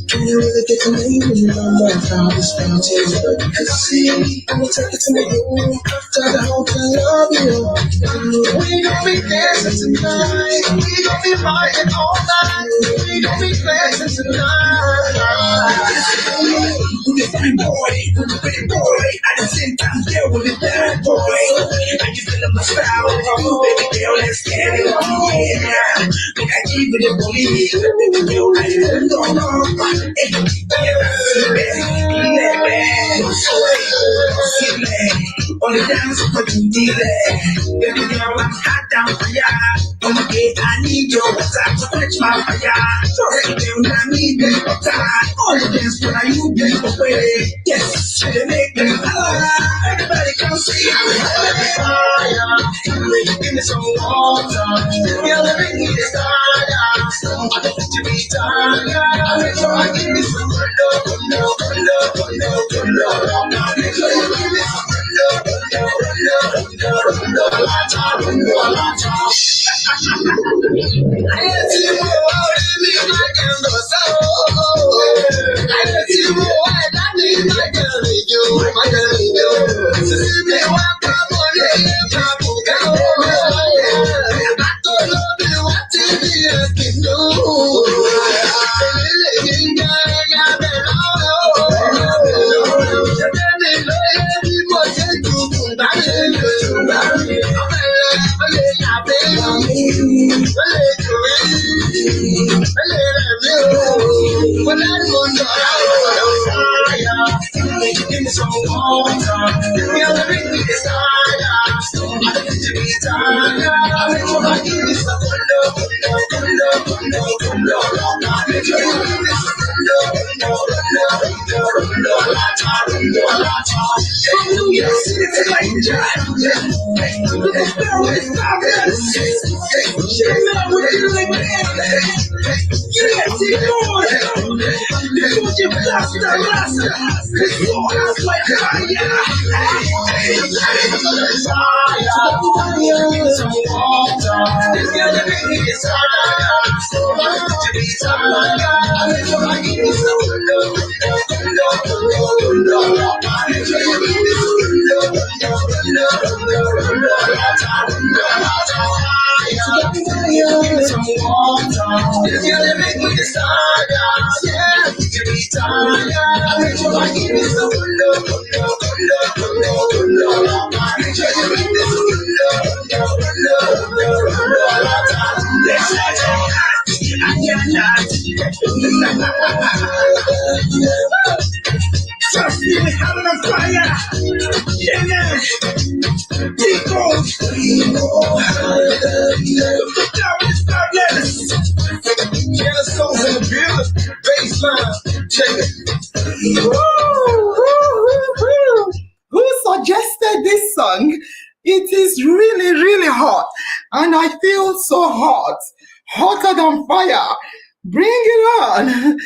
Can you really get to me when you know my found this fountain? Cause see, I'm gonna take it to my room, tell the whole thing love you. We gon' be dancing tonight, we gon' be riding all night, we gon' be dancing tonight. With a fine boy, with a pretty boy, at the same time there with a bad boy. And you feelin' my style, baby girl, let's get it on, yeah. Look, I keep it a bully, baby girl, let's get it on. On the dance for the delay. Baby girl, I'm hot down for ya. Come again, I need your water to quench my fire. So right down, I need the water. All the dance when I you get away. Yes, they make me holla. Everybody come see I'm having fire. Give me some water. Girl, let me need a fire. I don't want to be tired. Make sure I give me some good love, good love, good love, good love, good love. Make sure you give me some good love, good love, good love, good love, good love. I had to move out in me, I can go so. I had to move out, I need my girl, my girl. See me walk up on it, I don't know what to be asking you. Give me some water. Girl, bring me the stardust. I don't need to be tired. Make sure I give me some good love, good love, good love, good love, good love. Make sure you give me some good love, good love, good love, good love, good love. Hallelujah, it's like that. Let's go with fabulous. Shake up with you like that. Yes, it's going. This was your blaster. This was like fire. Some water. This girl that make me desire. So much to be tired. I give you some love, love. Make sure you give me some some water. This girl that make me desire. Yeah, to be tired. Make sure I give you some love, love. Make sure you give me some love. Trust me, we're having a fire. Yeah. Keep on. The job is fabulous. Yeah, the soul's in the building. Baseline. Check it. Who suggested this song? It is really, really hot. And I feel so hot. Hotter than fire. Bring it on.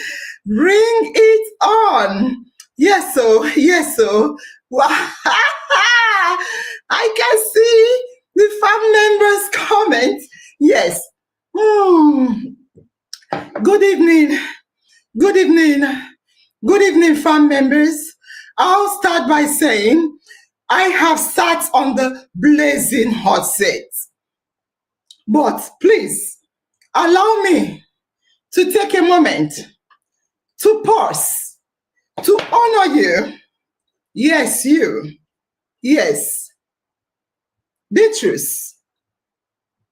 Bring it on. Yes, so. Wow. I can see the fam members comment. Yes. Good evening. Good evening, fam members. I'll start by saying I have sat on the blazing hot seat. But please allow me to take a moment to pause, to honor you. Yes, you. Yes. Beatrice,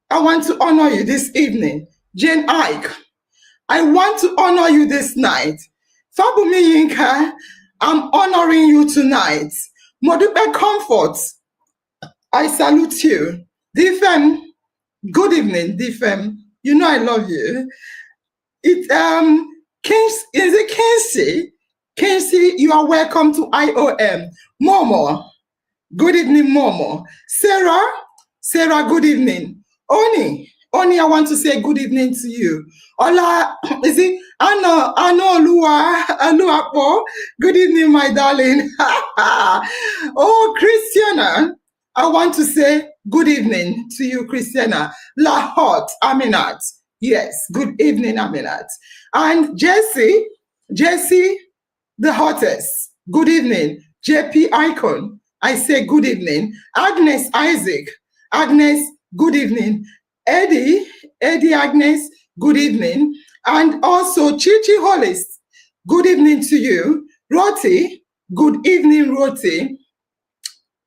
I want to honor you this evening. Jane Ike, I want to honor you this night. Fabumi Yinka, I'm honoring you tonight. Modupe Comfort, I salute you. Difem, good evening, Difem. You know I love you. Is it Kinsey? Kinsey, you are welcome to IOM. Momo, Good evening, Momo. Sarah, good evening. Oni, I want to say good evening to you. Ola, is it Anna Oluwapo? Good evening, my darling. Oh, Christiana, I want to say good evening to you, Christiana. Lahot Aminat. Yes, good evening, Aminat. And Jesse, the hottest. Good evening, JP Icon. I say good evening. Agnes Isaac. Agnes, good evening. Eddie Agnes, good evening. And also Chichi Hollis, good evening to you. Roti, good evening, Roti.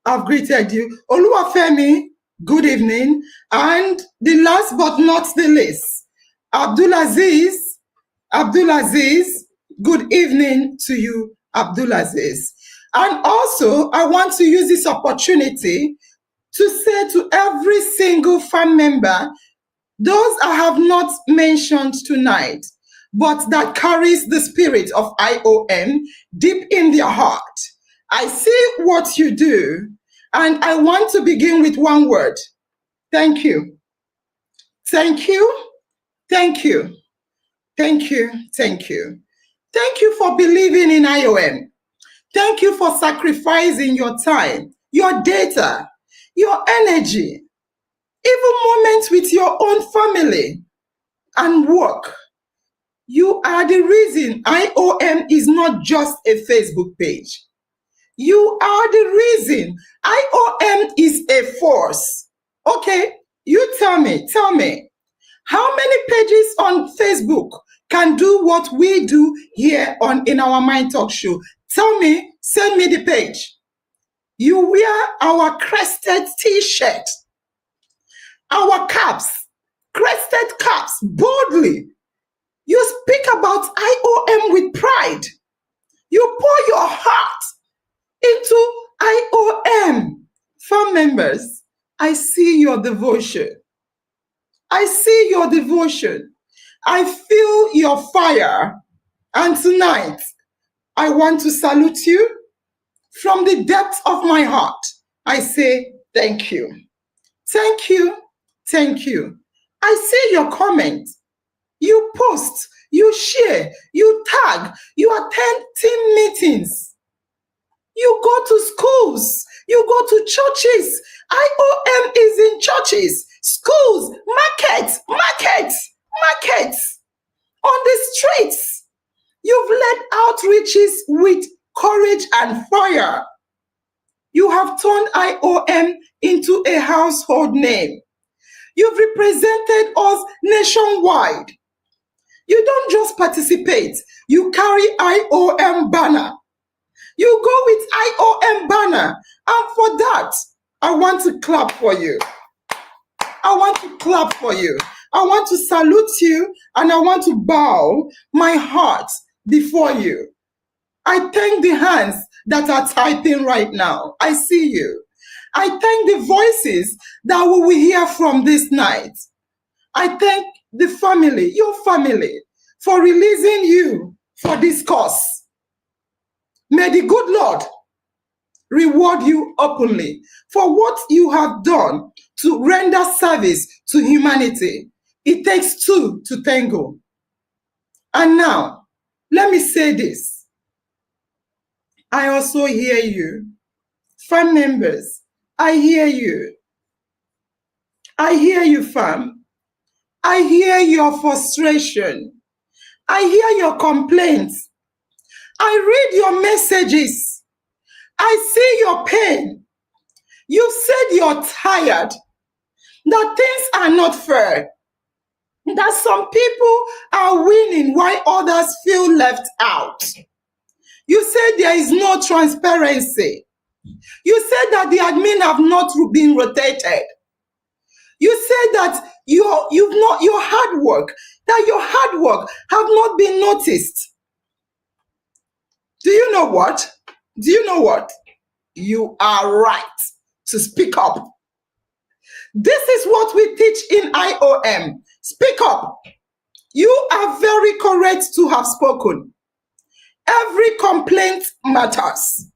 I've greeted you. Oluwafemi, good evening. And the last but not the least, Abdulaziz, good evening to you, Abdulaziz. And also, I want to use this opportunity to say to every single fan member, those I have not mentioned tonight, but that carries the spirit of IOM deep in their heart. I see what you do, and I want to begin with one word. Thank you. Thank you. Thank you. Thank you. Thank you. Thank you for believing in IOM. Thank you for sacrificing your time, your data, your energy, even moments with your own family and work. You are the reason IOM is not just a Facebook page. You are the reason IOM is a force. Okay, you tell me, how many pages on Facebook can do what we do here in our Mind Talk show? Tell me, send me the page. You wear our crested t-shirt, our caps, crested caps, boldly. You speak about IOM with pride. You pour your heart into IOM. Fan members, I see your devotion. I see your devotion. I feel your fire. And tonight, I want to salute you from the depths of my heart. I say thank you. Thank you. Thank you. I see your comments. You post, you share, you tag, you attend team meetings. You go to schools, you go to churches. IOM is in churches, schools, markets, on the streets. You've led outreaches with courage and fire. You have turned IOM into a household name. You've represented us nationwide. You don't just participate, you carry IOM banner. You go with IOM banner. And for that, I want to clap for you. I want to clap for you. I want to salute you and I want to bow my heart before you. I thank the hands that are typing right now. I see you. I thank the voices that we will hear from this night. I thank the family, your family, for releasing you for this cause. May the good Lord reward you openly for what you have done to render service to humanity. It takes two to tango. And now, let me say this. I also hear you. Fan members, I hear you. I hear you, fam. I hear your frustration. I hear your complaints. I read your messages. I see your pain. You said you're tired, that things are not fair, that some people are winning while others feel left out. You said there is no transparency. You said that the admin have not been rotated. You said that your hard work have not been noticed. Do you know what? You are right to speak up. This is what we teach in IOM. Speak up. You are very correct to have spoken. Every complaint matters.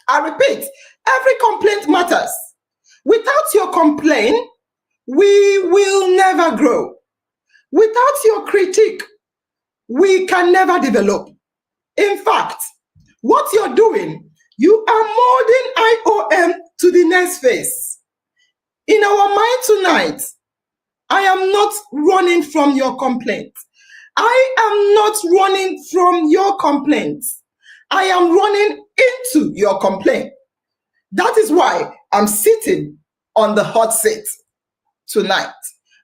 I repeat, Every complaint matters. Without your complaint, we will never grow. Without your critique, we can never develop. In fact, what you're doing, you are molding IOM to the next phase. In our mind tonight, I am not running from your complaint. I am not running from your complaints. I am running into your complaint. That is why I'm sitting on the hot seat tonight.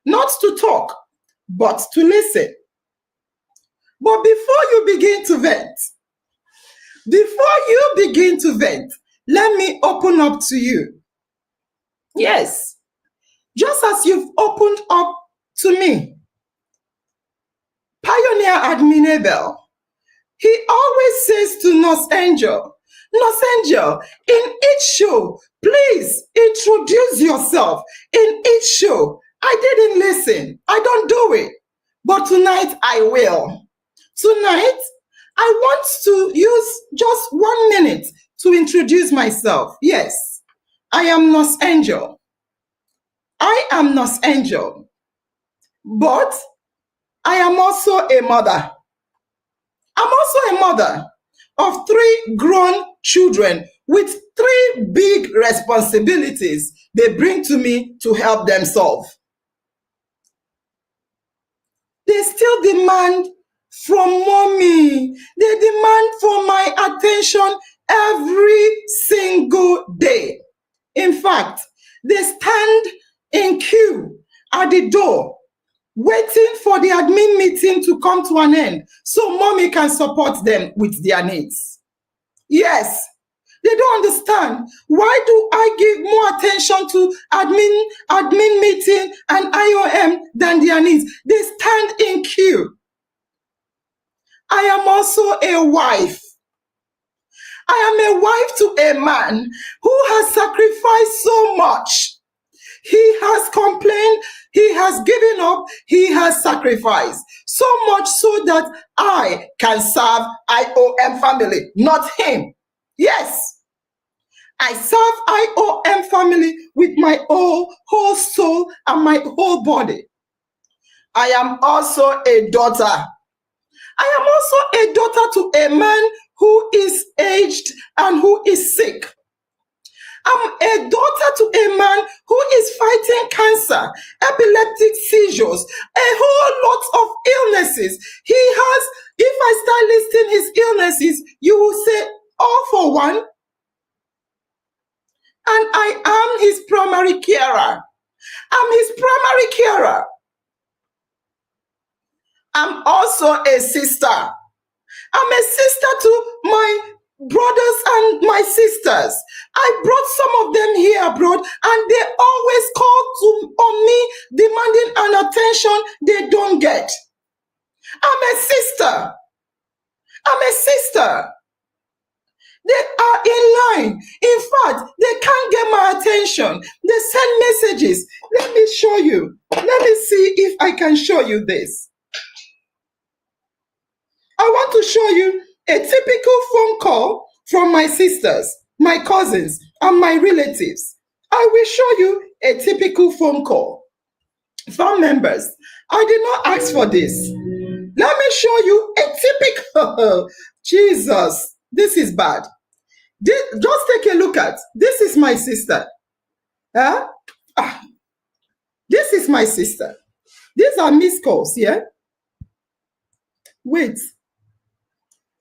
Not to talk, but to listen. But before you begin to vent, let me open up to you. Yes, just as you've opened up to me. Pioneer Admin Abel, he always says to NurseAngel, NurseAngel, in each show, please introduce yourself. In each show, I didn't listen. I don't do it. But tonight I will. Tonight, I want to use just 1 minute to introduce myself. Yes, I am NurseAngel. I am NurseAngel. But I am also a mother. I'm also a mother of 3 grown children with 3 big responsibilities they bring to me to help them solve. They still demand from mommy. They demand for my attention every single day. In fact, they stand in queue at the door waiting for the admin meeting to come to an end so mommy can support them with their needs. Yes, they don't understand. Why do I give more attention to admin meeting and IOM than their needs? They stand in queue. I am also a wife. I am a wife to a man who has sacrificed so much. He has complained, he has given up, he has sacrificed. So much so that I can serve IOM family, not him. Yes, I serve IOM family with my whole soul and my whole body. I am also a daughter. I am also a daughter to a man who is aged and who is sick. I'm a daughter to a man who is fighting cancer, epileptic seizures, a whole lot of illnesses. He has, if I start listing his illnesses, you will say, all for one. And I am his primary carer. I'm his primary carer. I'm also a sister. I'm a sister to my brothers and my sisters. I brought some of them here abroad and they always call on me demanding an attention they don't get. I'm a sister. I'm a sister. They are in line. In fact, they can't get my attention. They send messages. Let me show you. Let me see if I can show you this. I want to show you a typical phone call from my sisters, my cousins, and my relatives. I will show you a typical phone call. Fam members, I did not ask for this. Let me show you a typical, Jesus, this is bad. Just take a look at, this is my sister. Huh? This is my sister. These are missed calls, yeah? Wait.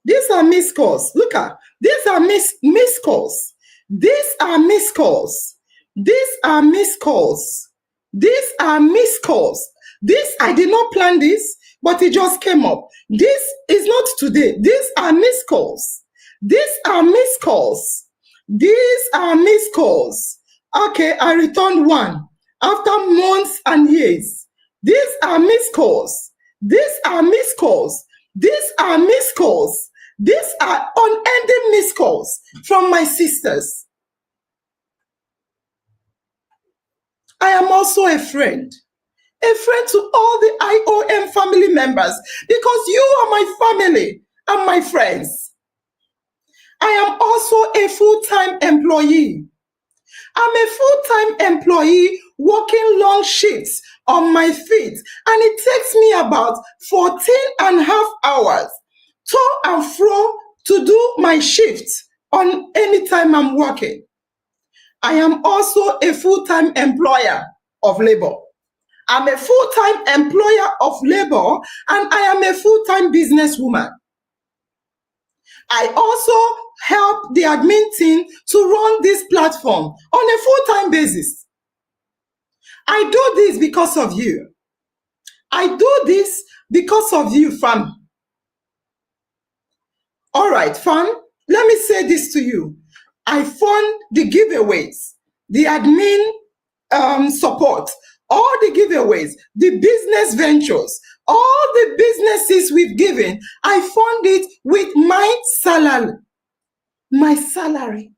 These are missed calls. Look at, these are missed calls. These are missed calls. These are missed calls. These are missed calls. This, I did not plan this, but it just came up. This is not today. These are missed calls. These are missed calls. These are missed calls. Okay, I returned one after months and years. These are missed calls. These are missed calls. These are missed calls. These are unending missed calls from my sisters. I am also a friend to all the IOM family members because you are my family and my friends. I am also a full-time employee. I'm a full-time employee working long shifts on my feet, and it takes me about 14 and a half hours to and fro to do my shifts on any time I'm working. I am also a full-time employer of labor. I'm a full-time employer of labor, and I am a full-time businesswoman. I also help the admin team to run this platform on a full-time basis. I do this because of you. I do this because of you, fam. All right, fam, let me say this to you. I fund the giveaways, the admin support, all the giveaways, the business ventures, all the businesses we've given. I fund it with my salary. My salary,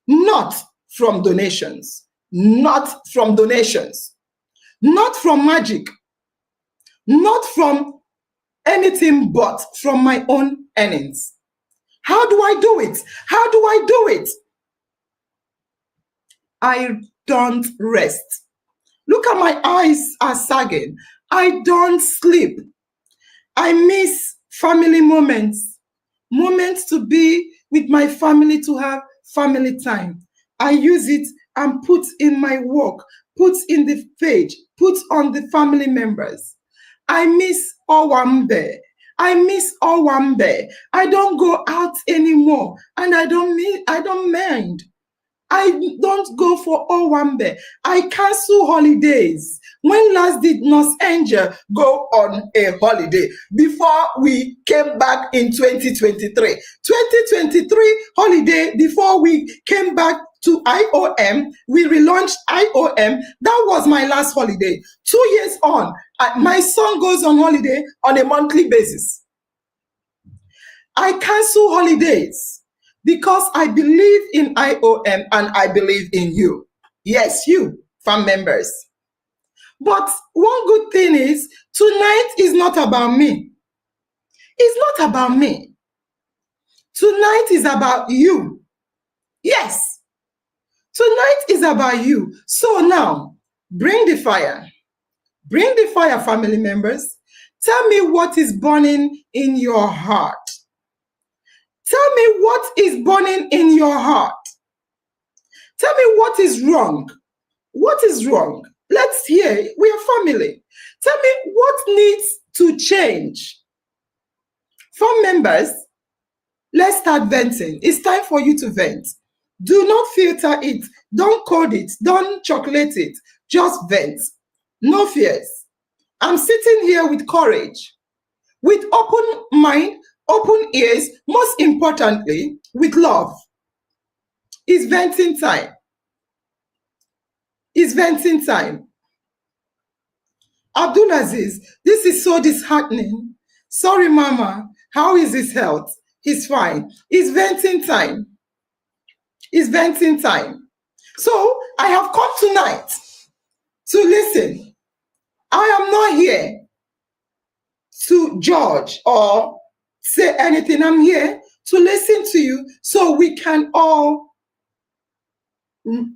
not from donations, not from donations, not from magic, not from anything but from my own earnings. How do I do it? How do I do it? I don't rest. Look at my eyes are sagging. I don't sleep. I miss family moments, moments to be with my family, to have family time. I use it and put in my work, put in the page, put on the family members. I miss Owambe. I miss Owambe. I don't go out anymore, and I don't mind. I don't go for Owambe. I cancel holidays. When last did NurseAngel go on a holiday? Before we came back in 2023. 2023 holiday, before we came back to IOM, we relaunched IOM. That was my last holiday. 2 years on, my son goes on holiday on a monthly basis. I cancel holidays because I believe in IOM and I believe in you. Yes, you, fam members. But one good thing is, tonight is not about me. It's not about me. Tonight is about you. Yes. Tonight is about you. So now, bring the fire. Bring the fire, family members. Tell me what is burning in your heart. Tell me what is burning in your heart. Tell me what is wrong. What is wrong? Let's hear. We are family. Tell me what needs to change. Fam members, let's start venting. It's time for you to vent. Do not filter it. Don't code it. Don't chocolate it. Just vent. No fears. I'm sitting here with courage, with open mind, open ears, most importantly, with love. It's venting time. It's venting time. Abdulaziz, this is so disheartening. Sorry, Mama. How is his health? He's fine. It's venting time. It's venting time. So I have come tonight to listen. I am not here to judge or say anything. I'm here to listen to you so we can all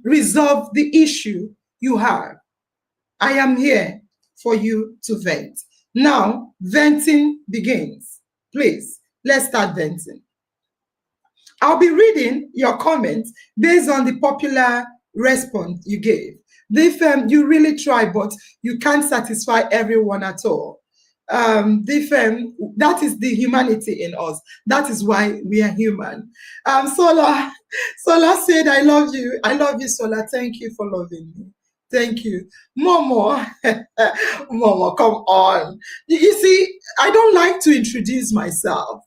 resolve the issue you have. I am here for you to vent. Now, venting begins. Please, let's start venting. I'll be reading your comments based on the popular response you gave. You really try, but you can't satisfy everyone at all. That is the humanity in us. That is why we are human. Sola said, I love you. I love you, Sola. Thank you for loving me. Thank you. Momo, Momo, come on. You see, I don't like to introduce myself.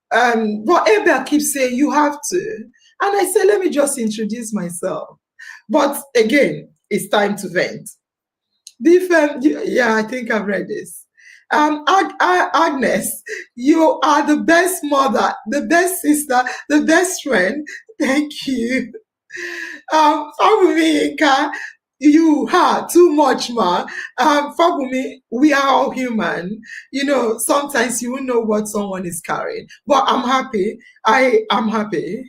But Abel keeps saying, you have to. And I say, let me just introduce myself. But again, it's time to vent. Yeah, I think I've read this. Agnes, you are the best mother, the best sister, the best friend. Thank you. Amika, You ha too much, ma. Fabumi, we are all human. Sometimes you won't know what someone is carrying. But I'm happy. I am happy.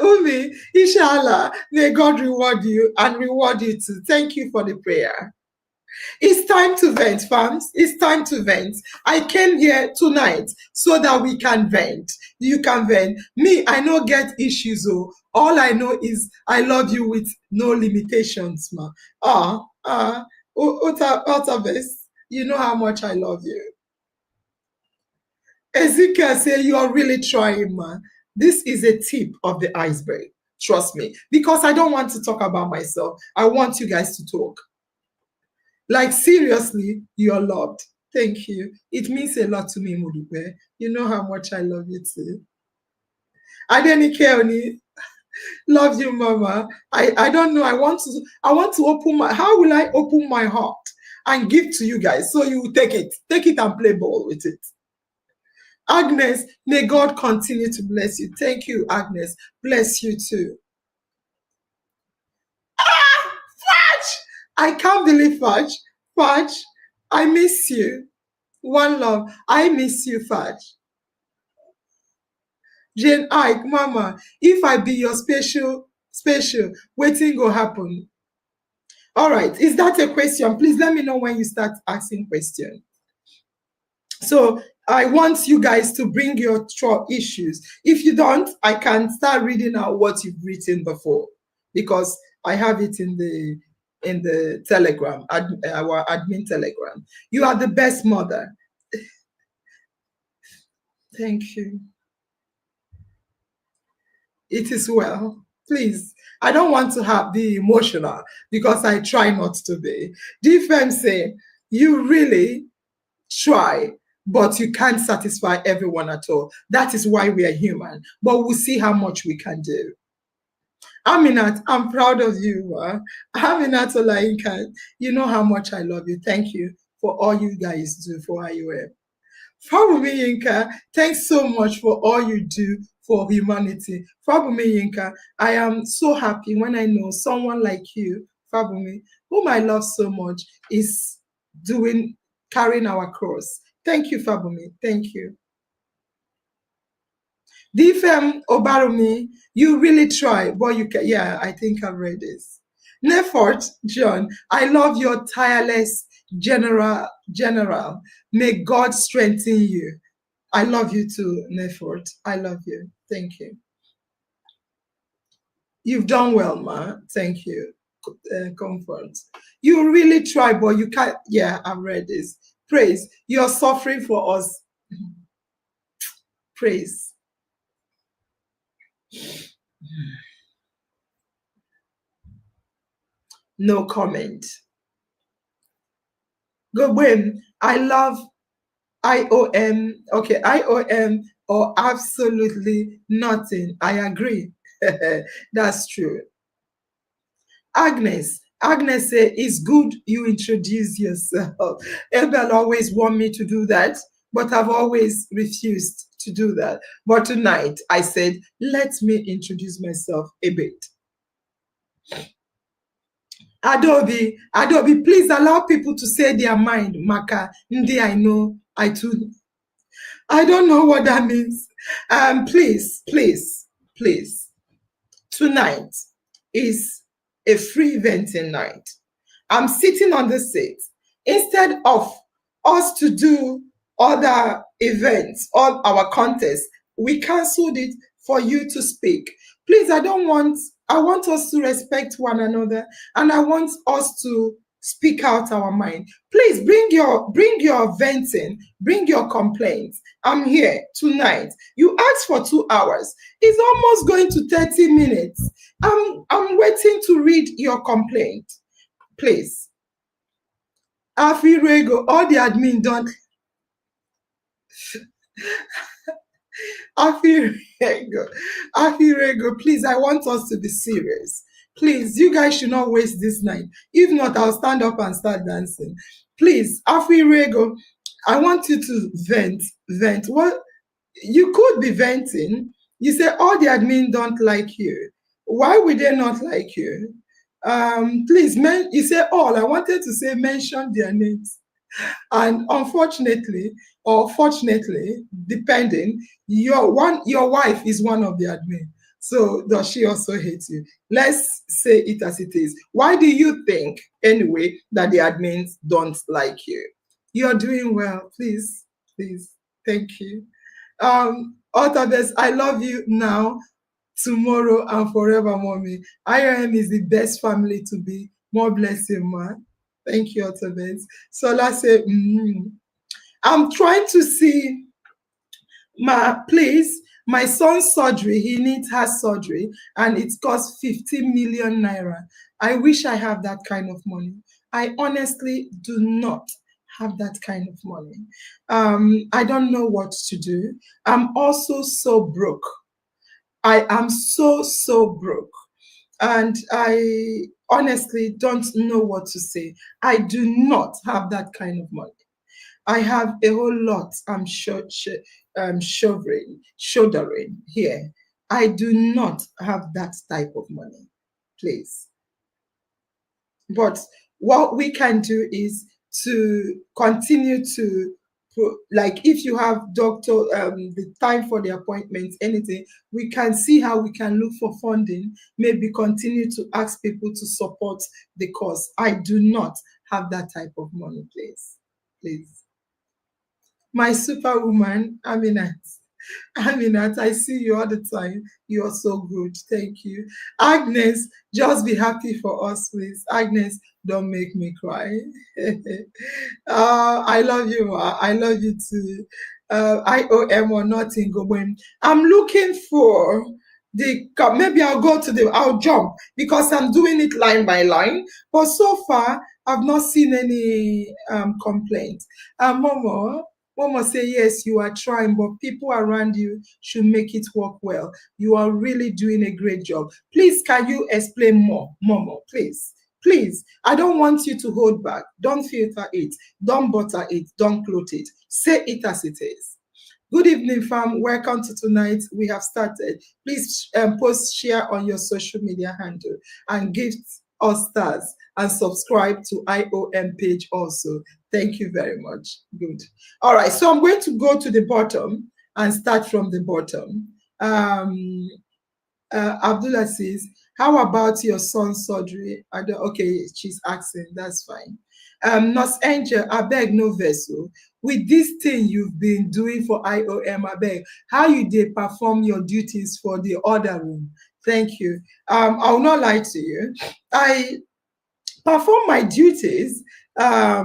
Umi, inshallah, may God reward you and reward you too. Thank you for the prayer. It's time to vent, fams. It's time to vent. I came here tonight so that we can vent. You can vent. Me, I no get issues. Oh, all I know is I love you with no limitations, ma. Otabes, you know how much I love you. Ezekiel say you are really trying, man. This is a tip of the iceberg. Trust me, because I don't want to talk about myself. I want you guys to talk. Like, seriously, you're loved. Thank you. It means a lot to me, Mudupe. You know how much I love you too. Adenike, love you, Mama. I don't know. I want to open my. How will I open my heart and give to you guys so you take it? Take it and play ball with it. Agnes, may God continue to bless you. Thank you, Agnes. Bless you too. Fudge! I can't believe Fudge. Fudge, I miss you. One love. I miss you, Fudge. Jane Ike, Mama, if I be your special, waiting go happen. All right. Is that a question? Please let me know when you start asking questions. So I want you guys to bring your issues. If you don't, I can start reading out what you've written before, because I have it in the Telegram, our admin Telegram. You are the best mother. Thank you. It is well. Please, I don't want to be emotional because I try not to be. DFM say, you really try, but you can't satisfy everyone at all. That is why we are human. But we'll see how much we can do. Aminat, I'm proud of you. Aminat Olainka, you know how much I love you. Thank you for all you guys do for IOM. Fabumi Yinka, thanks so much for all you do for humanity. Fabumi Yinka, I am so happy when I know someone like you, Fabumi, whom I love so much, is carrying our cross. Thank you, Fabumi. Thank you. Difem Obarumi, you really try, but you can. Yeah, I think I've read this. Nefort, John, I love your tireless general. May God strengthen you. I love you too, Nefort. I love you. Thank you. You've done well, ma. Thank you. Comfort. You really try, but you can't. Yeah, I've read this. Praise. You're suffering for us. Praise. No comment. Go when I love IOM. Okay, IOM or absolutely nothing. I agree. That's true. Agnes say it's good you introduce yourself. Ebel always want me to do that, but I've always refused to do that. But tonight I said, let me introduce myself a bit. Adobe, please allow people to say their mind. Maka, ndi I know, I too. I don't know what that means. Please. Tonight is a free venting night. I'm sitting on the seat. Instead of us to do other events, all our contests, we canceled it for you to speak. Please, I want us to respect one another, and I want us to speak out our mind. Please bring your venting, bring your complaints. I'm here tonight. You asked for 2 hours. It's almost going to 30 minutes. I'm waiting to read your complaint. Please. Afirego, all the admin don't. Afirego, please, I want us to be serious. Please, you guys should not waste this night. If not, I'll stand up and start dancing. Please, Afirego, I want you to vent. What you could be venting. You say all the admin don't like you. Why would they not like you? Please, you say all. I wanted to say mention their names. And unfortunately, or fortunately, depending, your wife is one of the admin. So does she also hate you? Let's say it as it is. Why do you think, anyway, that the admins don't like you? You're doing well. Please, please. Thank you. Others, I love you now, tomorrow, and forever, mommy. IOM is the best family to be. More blessing, man. Thank you, Others. So let's say, I'm trying to see my son's surgery. He needs heart surgery, and it costs 50 million naira. I wish I have that kind of money. I honestly do not have that kind of money. I don't know what to do. I'm also so broke. I am so broke. And I honestly don't know what to say. I do not have that kind of money. I have a whole lot I'm shouldering here. I do not have that type of money, please. But what we can do is to continue to, like, if you have doctor, the time for the appointments, anything, we can see how we can look for funding, maybe continue to ask people to support the cause. I do not have that type of money, please. Please. My superwoman, Aminat. Aminat, I see you all the time. You're so good. Thank you. Agnes, just be happy for us, please. Agnes, don't make me cry. I love you, Ma. I love you too. IOM or nothing going. I'm looking for maybe I'll jump because I'm doing it line by line. But so far, I've not seen any complaints. Momo say, yes, you are trying, but people around you should make it work well. You are really doing a great job. Please, can you explain more, Momo, please? Please, I don't want you to hold back. Don't filter it. Don't butter it. Don't clothe it. Say it as it is. Good evening, fam. Welcome to tonight. We have started. Please post, share on your social media handle, and give us stars and subscribe to IOM page also. Thank you very much. Good. All right, so I'm going to go to the bottom and start from the bottom. Abdullah says, how about your son's surgery? Okay, she's asking, that's fine. NurseAngel, I beg no vessel. With this thing you've been doing for IOM, I beg, how you did perform your duties for the other room? Thank you. I will not lie to you. I perform my duties. I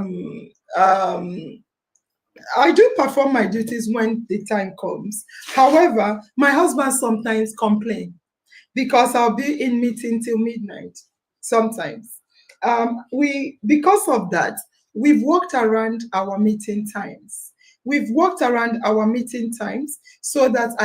do perform my duties when the time comes. However, my husband sometimes complains because I'll be in meeting till midnight sometimes. Because of that, we've worked around our meeting times. We've worked around our meeting times so that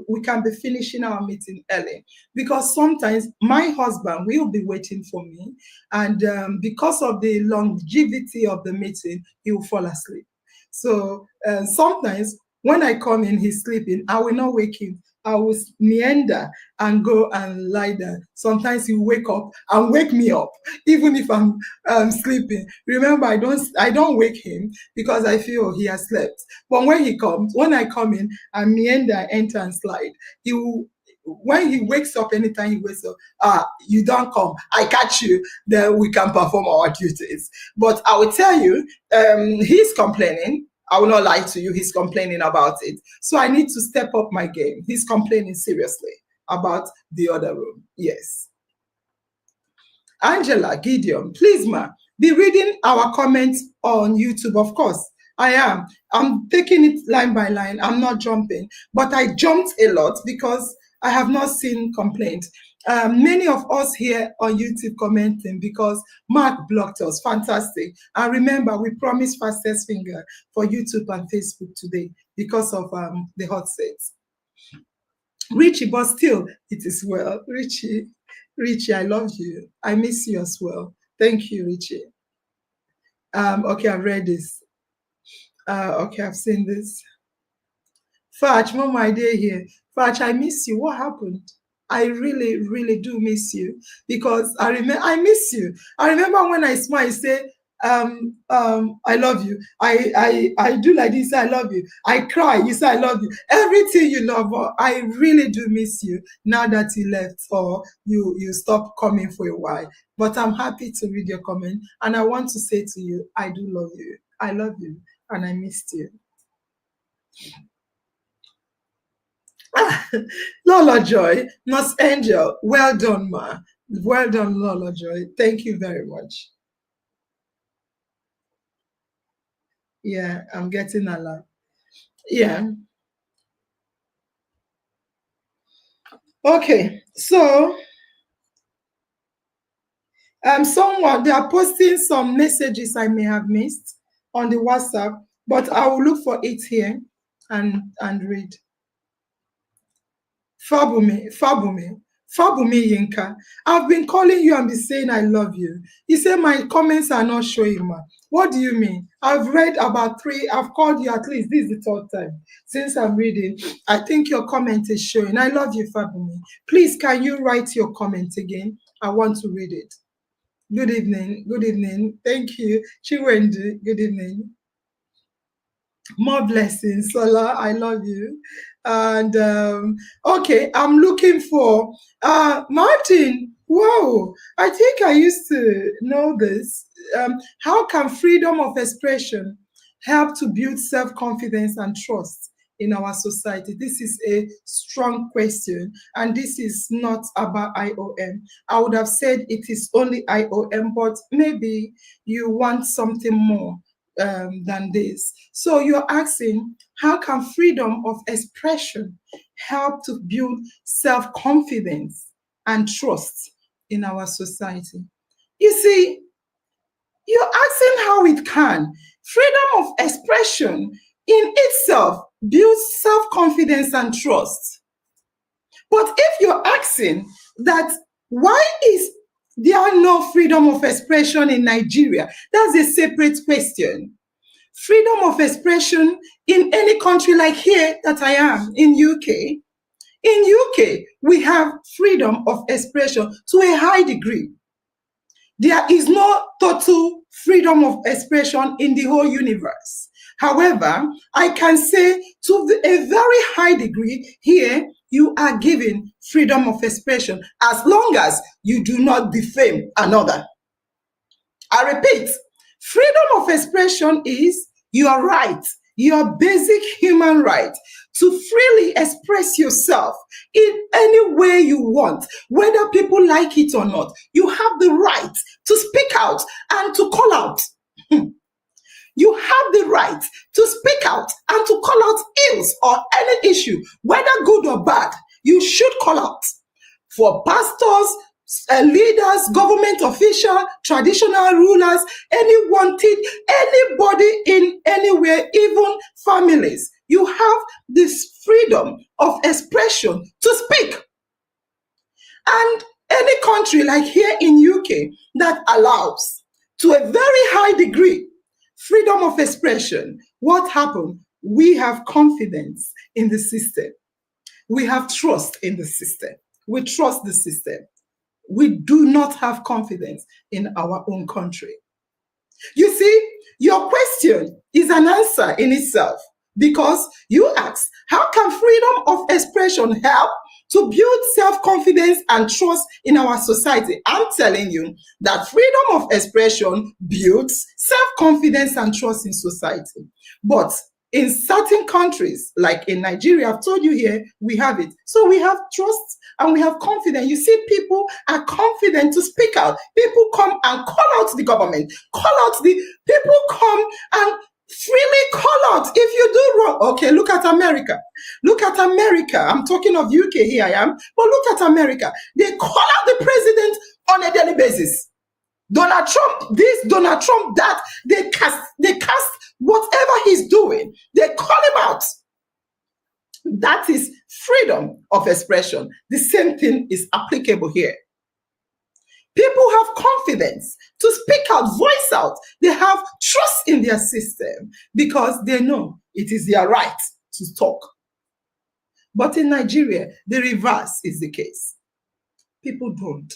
we can be finishing our meeting early. Because sometimes my husband will be waiting for me, and because of the longevity of the meeting, he will fall asleep. So sometimes when I come in, he's sleeping. I will not wake him. I will meander and go and lie down. Sometimes he will wake up and wake me up, even if I'm sleeping. Remember, I don't wake him because I feel he has slept. But when I come in, I meander, enter and slide. When he wakes up, anytime he wakes up, you don't come, I catch you, then we can perform our duties. But I will tell you, he's complaining. I will not lie to you, he's complaining about it. So I need to step up my game. He's complaining seriously about the other room. Yes. Angela, Gideon, please, ma, be reading our comments on YouTube, of course. I am. I'm taking it line by line. I'm not jumping. But I jumped a lot because I have not seen complaints. Many of us here on YouTube commenting because Mark blocked us. Fantastic. And remember, we promised fastest finger for YouTube and Facebook today because of the hot sets. Richie, but still, it is well. Richie, I love you. I miss you as well. Thank you, Richie. Okay, I've read this. Okay, I've seen this. Fach, Mom, my dear here. Fach, I miss you. What happened? I really, really do miss you because I miss you. I remember when I smile, I say, I love you. I do like this, I love you. I cry, you say I love you. Everything you love, but I really do miss you now that you left or you stopped coming for a while. But I'm happy to read your comment and I want to say to you, I do love you. I love you and I missed you. Lola Joy, NurseAngel, well done, ma. Well done, Lola Joy. Thank you very much. Yeah, I'm getting a lot. Yeah. Okay. So, someone they are posting some messages I may have missed on the WhatsApp, but I will look for it here and read. Fabumi Yinka. I've been calling you and be saying I love you. You say my comments are not showing, ma. What do you mean? I've read about 3, I've called you at least, this is the 3rd time since I'm reading. I think your comment is showing. I love you, Fabumi. Please, can you write your comment again? I want to read it. Good evening. Good evening. Thank you. Chiwendu, good evening. More blessings, Sola. I love you. And okay, I'm looking for Martin. Whoa, I think I used to know this. How can freedom of expression help to build self-confidence and trust in our society? This is a strong question, and this is not about IOM. I would have said it is only IOM, but maybe you want something more than this. So you're asking, how can freedom of expression help to build self-confidence and trust in our society? You see, you're asking how it can. Freedom of expression in itself builds self-confidence and trust. But if you're asking that why is there no freedom of expression in Nigeria, that's a separate question. Freedom of expression in any country like here that I am in UK. In UK, we have freedom of expression to a high degree. There is no total freedom of expression in the whole universe. However, I can say to a very high degree here, you are given freedom of expression as long as you do not defame another. I repeat, freedom of expression is your right, your basic human right to freely express yourself in any way you want, whether people like it or not. You have the right to speak out and to call out. You have the right to speak out and to call out ills or any issue, whether good or bad. You should call out. For pastors, leaders, government officials, traditional rulers, anybody in anywhere, even families, you have this freedom of expression to speak. And any country like here in UK that allows to a very high degree freedom of expression, what happened? We have confidence in the system. We have trust in the system. We trust the system. We do not have confidence in our own country. You see, your question is an answer in itself because you ask, how can freedom of expression help to build self-confidence and trust in our society? I'm telling you that freedom of expression builds self-confidence and trust in society. But in certain countries, like in Nigeria, I've told you here, we have it. So we have trust and we have confidence. You see, people are confident to speak out. People come and call out the government, people come and freely call out if you do wrong. Okay, look at America. Look at America. I'm talking of UK, here I am. But look at America. They call out the president on a daily basis. Donald Trump this, Donald Trump that. They cast whatever he's doing. They call him out. That is freedom of expression. The same thing is applicable here. People have confidence to speak out, voice out. They have trust in their system because they know it is their right to talk. But in Nigeria, the reverse is the case. People don't.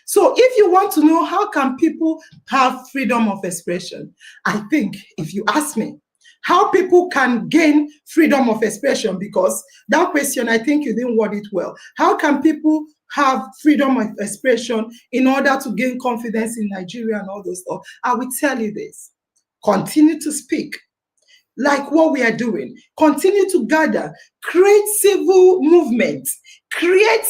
So if you want to know how can people have freedom of expression, I think if you ask me how people can gain freedom of expression, because that question, I think you didn't word it well. How can people have freedom of expression in order to gain confidence in Nigeria and all those stuff? I will tell you this. Continue to speak like what we are doing. Continue to gather, create civil movement, create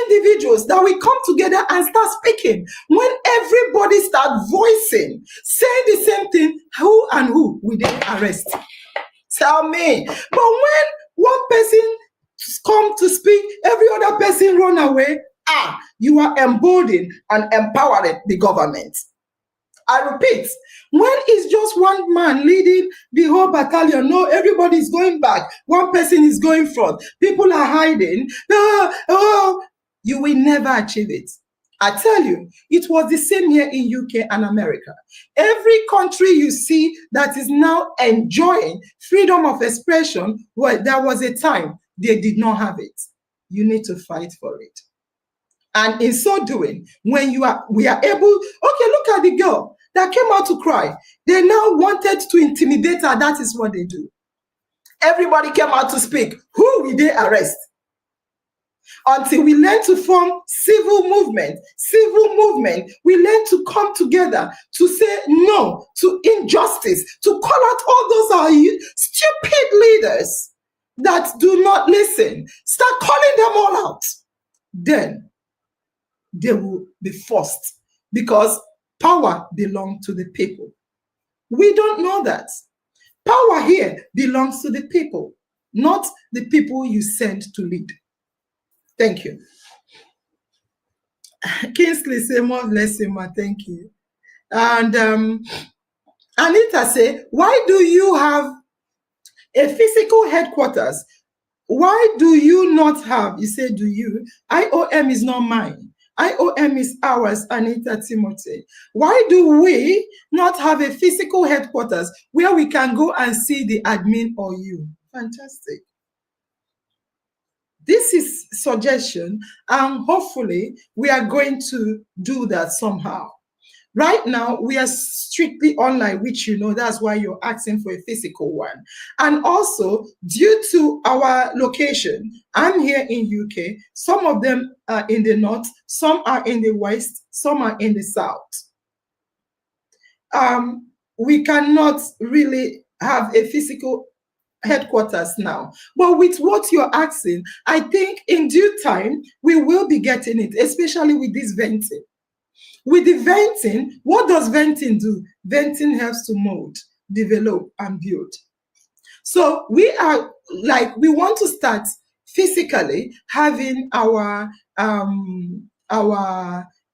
individuals that will come together and start speaking. When everybody start voicing, saying the same thing, who will they arrest? Tell me. But when one person come to speak, every other person run away, you are emboldening and empowering the government. I repeat, when it's just one man leading the whole battalion, no, everybody is going back. One person is going front. People are hiding. You will never achieve it. I tell you, it was the same here in UK and America. Every country you see that is now enjoying freedom of expression, well, there was a time they did not have it. You need to fight for it. And in so doing, we are able, okay, look at the girl that came out to cry. They now wanted to intimidate her. That is what they do. Everybody came out to speak. Who will they arrest? Until we learn to form civil movement, we learn to come together to say no to injustice, to call out all those stupid leaders that do not listen. Start calling them all out. Then they will be forced, because power belongs to the people. We don't know that. Power here belongs to the people, not the people you send to lead. Thank you. Kingsley say more blessing, ma. Thank you. And Anita say, why do you have a physical headquarters? Why do you not have? You say, do you? IOM is not mine. IOM is ours, Anita Timothy. Why do we not have a physical headquarters where we can go and see the admin or you? Fantastic. This is suggestion, and hopefully we are going to do that somehow. Right now, we are strictly online, which you know, that's why you're asking for a physical one. And also, due to our location, I'm here in UK, some of them are in the north, some are in the west, some are in the south. We cannot really have a physical headquarters now. But with what you're asking, I think in due time, we will be getting it, especially with this venting. With the venting, what does venting do? Venting helps to mold, develop, and build. So we are like, we want to start physically having our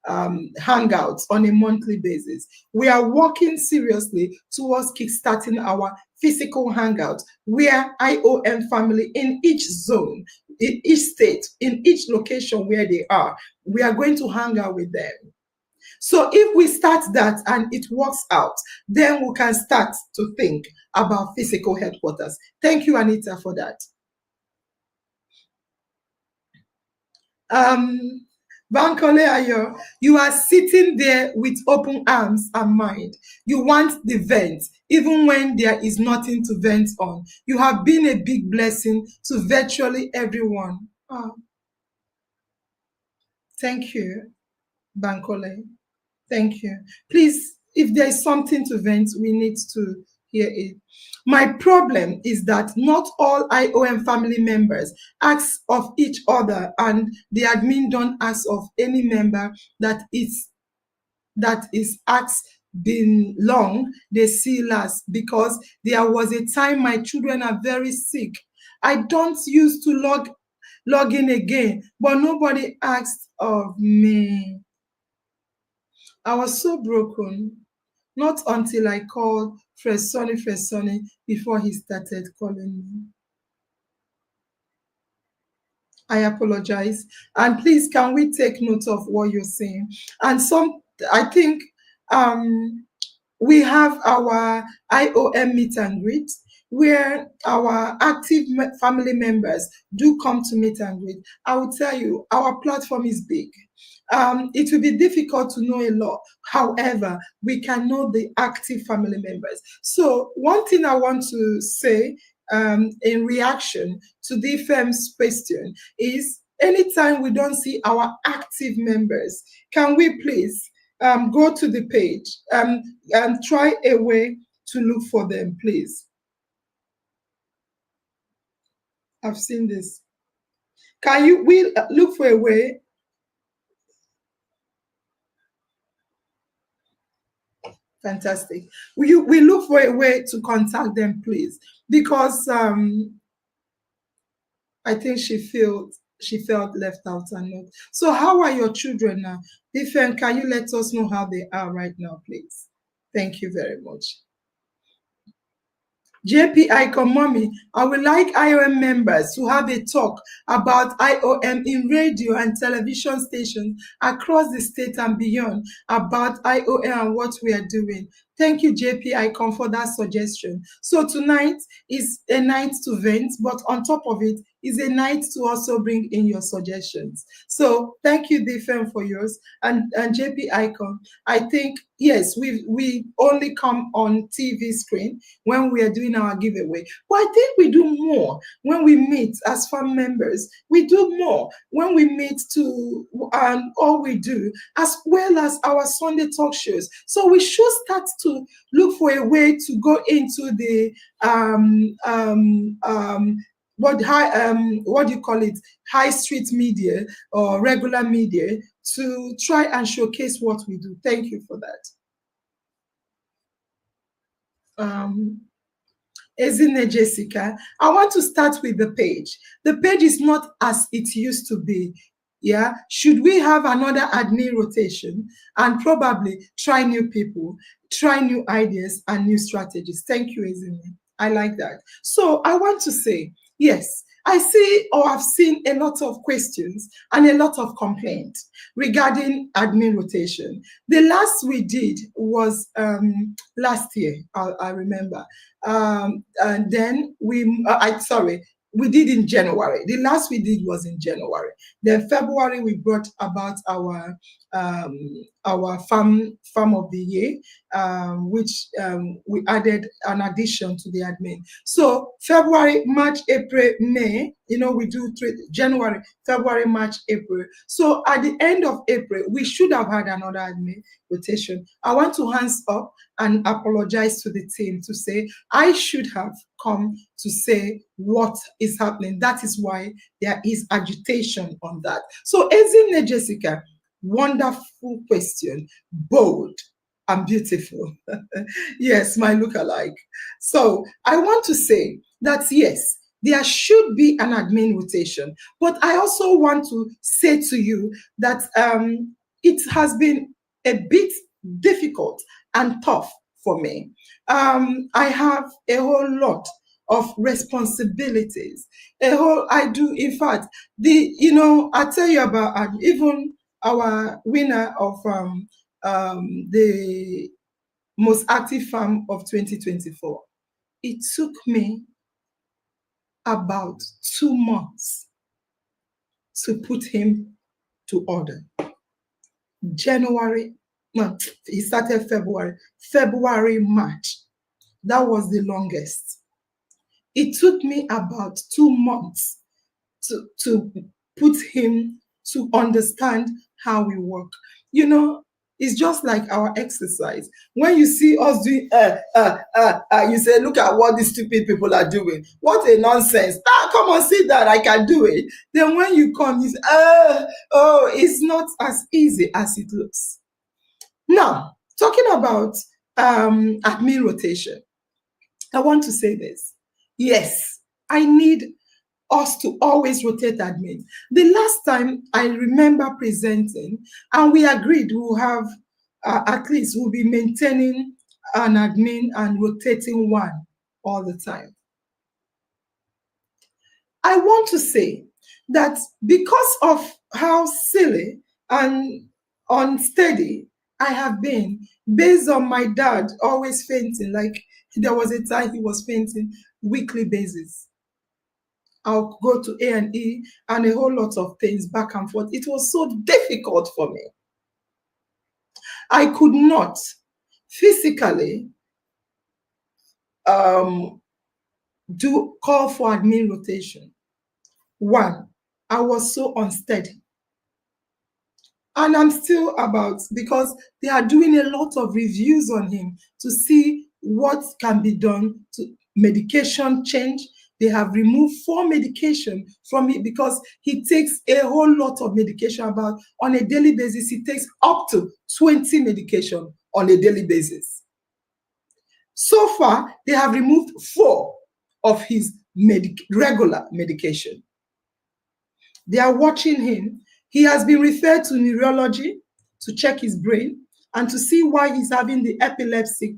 hangouts on a monthly basis. We are working seriously towards kickstarting our physical hangouts, where IOM family in each zone, in each state, in each location where they are, we are going to hang out with them. So if we start that and it works out, then we can start to think about physical headquarters. Thank you, Anita, for that. Bankole Ayo, you are sitting there with open arms and mind. You want the vent, even when there is nothing to vent on. You have been a big blessing to virtually everyone. Oh. Thank you, Bankole. Thank you. Please, if there is something to vent, we need to hear it. My problem is that not all IOM family members ask of each other, and the admin don't ask of any member that is asked been long, they see last, because there was a time my children are very sick. I don't used to log in again, but nobody asked of me. I was so broken, not until I called Sonny before he started calling me. I apologize. And please, can we take note of what you're saying? And I think we have our IOM meet and greet, where our active family members do come to meet and greet. I will tell you, our platform is big. It will be difficult to know a lot. However, we can know the active family members. So, one thing I want to say in reaction to the firm's question is anytime we don't see our active members, can we please go to the page and try a way to look for them, please? I've seen this. Can you we look for a way? Fantastic. We look for a way to contact them, please, because I think she felt left out and not. So, how are your children now? Different. Can you let us know how they are right now, please? Thank you very much. JP Icon Mommy, I would like IOM members to have a talk about IOM in radio and television stations across the state and beyond about IOM and what we are doing. Thank you, JP Icon, for that suggestion. So tonight is a night to vent, but on top of it is a night to also bring in your suggestions. So thank you, Defem, for yours. And JP Icon, I think, yes, we only come on TV screen when we are doing our giveaway. But I think we do more when we meet as farm members. We do more when we meet to all we do, as well as our Sunday talk shows. So we should start to look for a way to go into the what do you call it, high street media or regular media, to try and showcase what we do. Thank you for that. Ezine Jessica, I want to start with the page. The page is not as it used to be. Yeah, should we have another admin rotation and probably try new people, try new ideas and new strategies? Thank you, Ezine. I like that. So I want to say, yes, I see or I've seen a lot of questions and a lot of complaints regarding admin rotation. The last we did was last year, I remember. And then we did in January. The last we did was in January. Then February we brought about our farm of the year, which we added an addition to the admin. So February, March, April, May, we do January, February, March, April. So at the end of April, we should have had another admin rotation. I want to hands up and apologize to the team to say I should have come to say what is happening. That is why there is agitation on that. So Ezine Jessica, wonderful question, bold and beautiful. Yes, my lookalike. So I want to say that yes, there should be an admin rotation, but I also want to say to you that it has been a bit difficult and tough for me. I have a whole lot of responsibilities. I do, in fact, I tell you about even our winner of the most active farm of 2024. It took me about 2 months to put him to order. He started February, March. That was the longest. It took me about 2 months to put him to understand how we work. It's just like our exercise. When you see us doing, you say, look at what these stupid people are doing. What a nonsense. Come on, sit down, I can do it. Then when you come, you say, it's not as easy as it looks. Now, talking about admin rotation, I want to say this. Yes, I need us to always rotate admin. The last time I remember presenting, and we agreed we'll have, at least we'll be maintaining an admin and rotating one all the time. I want to say that because of how silly and unsteady I have been, based on my dad always fainting. Like there was a time he was fainting weekly basis. I'll go to A&E and a whole lot of things back and forth. It was so difficult for me. I could not physically do call for admin rotation. One, I was so unsteady. And I'm still about, because they are doing a lot of reviews on him to see what can be done to medication change. They have removed 4 medication from it because he takes a whole lot of medication. About on a daily basis, he takes up to 20 medication on a daily basis. So far, they have removed 4 of his regular medication. They are watching him. He has been referred to neurology to check his brain and to see why he's having the epileptic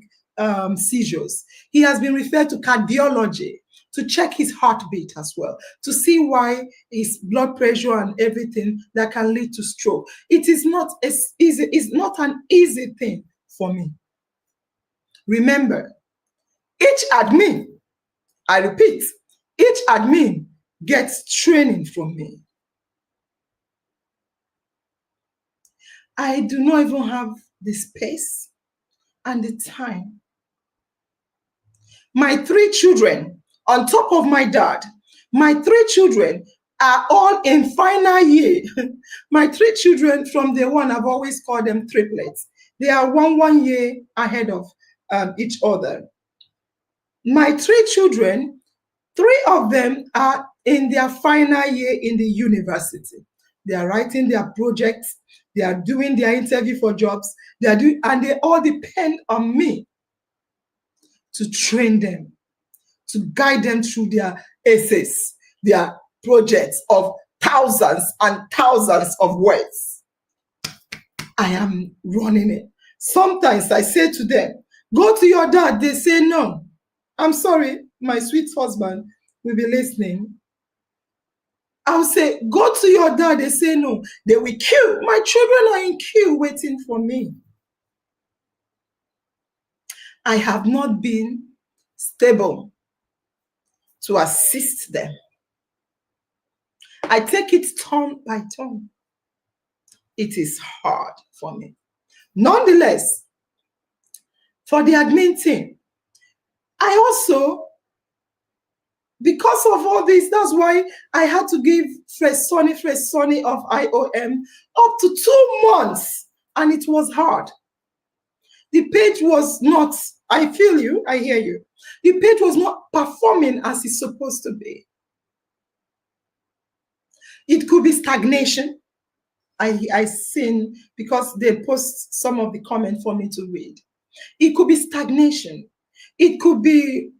seizures. He has been referred to cardiology to check his heartbeat as well, to see why his blood pressure and everything that can lead to stroke. It is not as easy, it's not an easy thing for me. Remember, each admin, I repeat, each admin gets training from me. I do not even have the space and the time. My 3 children, on top of my dad, my 3 children are all in final year. My 3 children from day one, I've always called them triplets. They are one year ahead of each other. My 3 children, 3 of them are in their final year in the university. They are writing their projects. They are doing their interview for jobs. And they all depend on me to train them, to guide them through their essays, their projects of thousands and thousands of words. I am running it. Sometimes I say to them, go to your dad. They say no. I'm sorry, my sweet husband will be listening. I'll say, go to your dad. They say no. They will queue. My children are in queue waiting for me. I have not been stable to assist them. I take it turn by turn. It is hard for me. Nonetheless, for the admin team, I also, because of all this, that's why I had to give Fresh Sonny of IOM up to 2 months, and it was hard. The page was not, I feel you, I hear you. The page was not performing as it's supposed to be. It could be stagnation. I seen, because they post some of the comments for me to read. It could be stagnation. It could be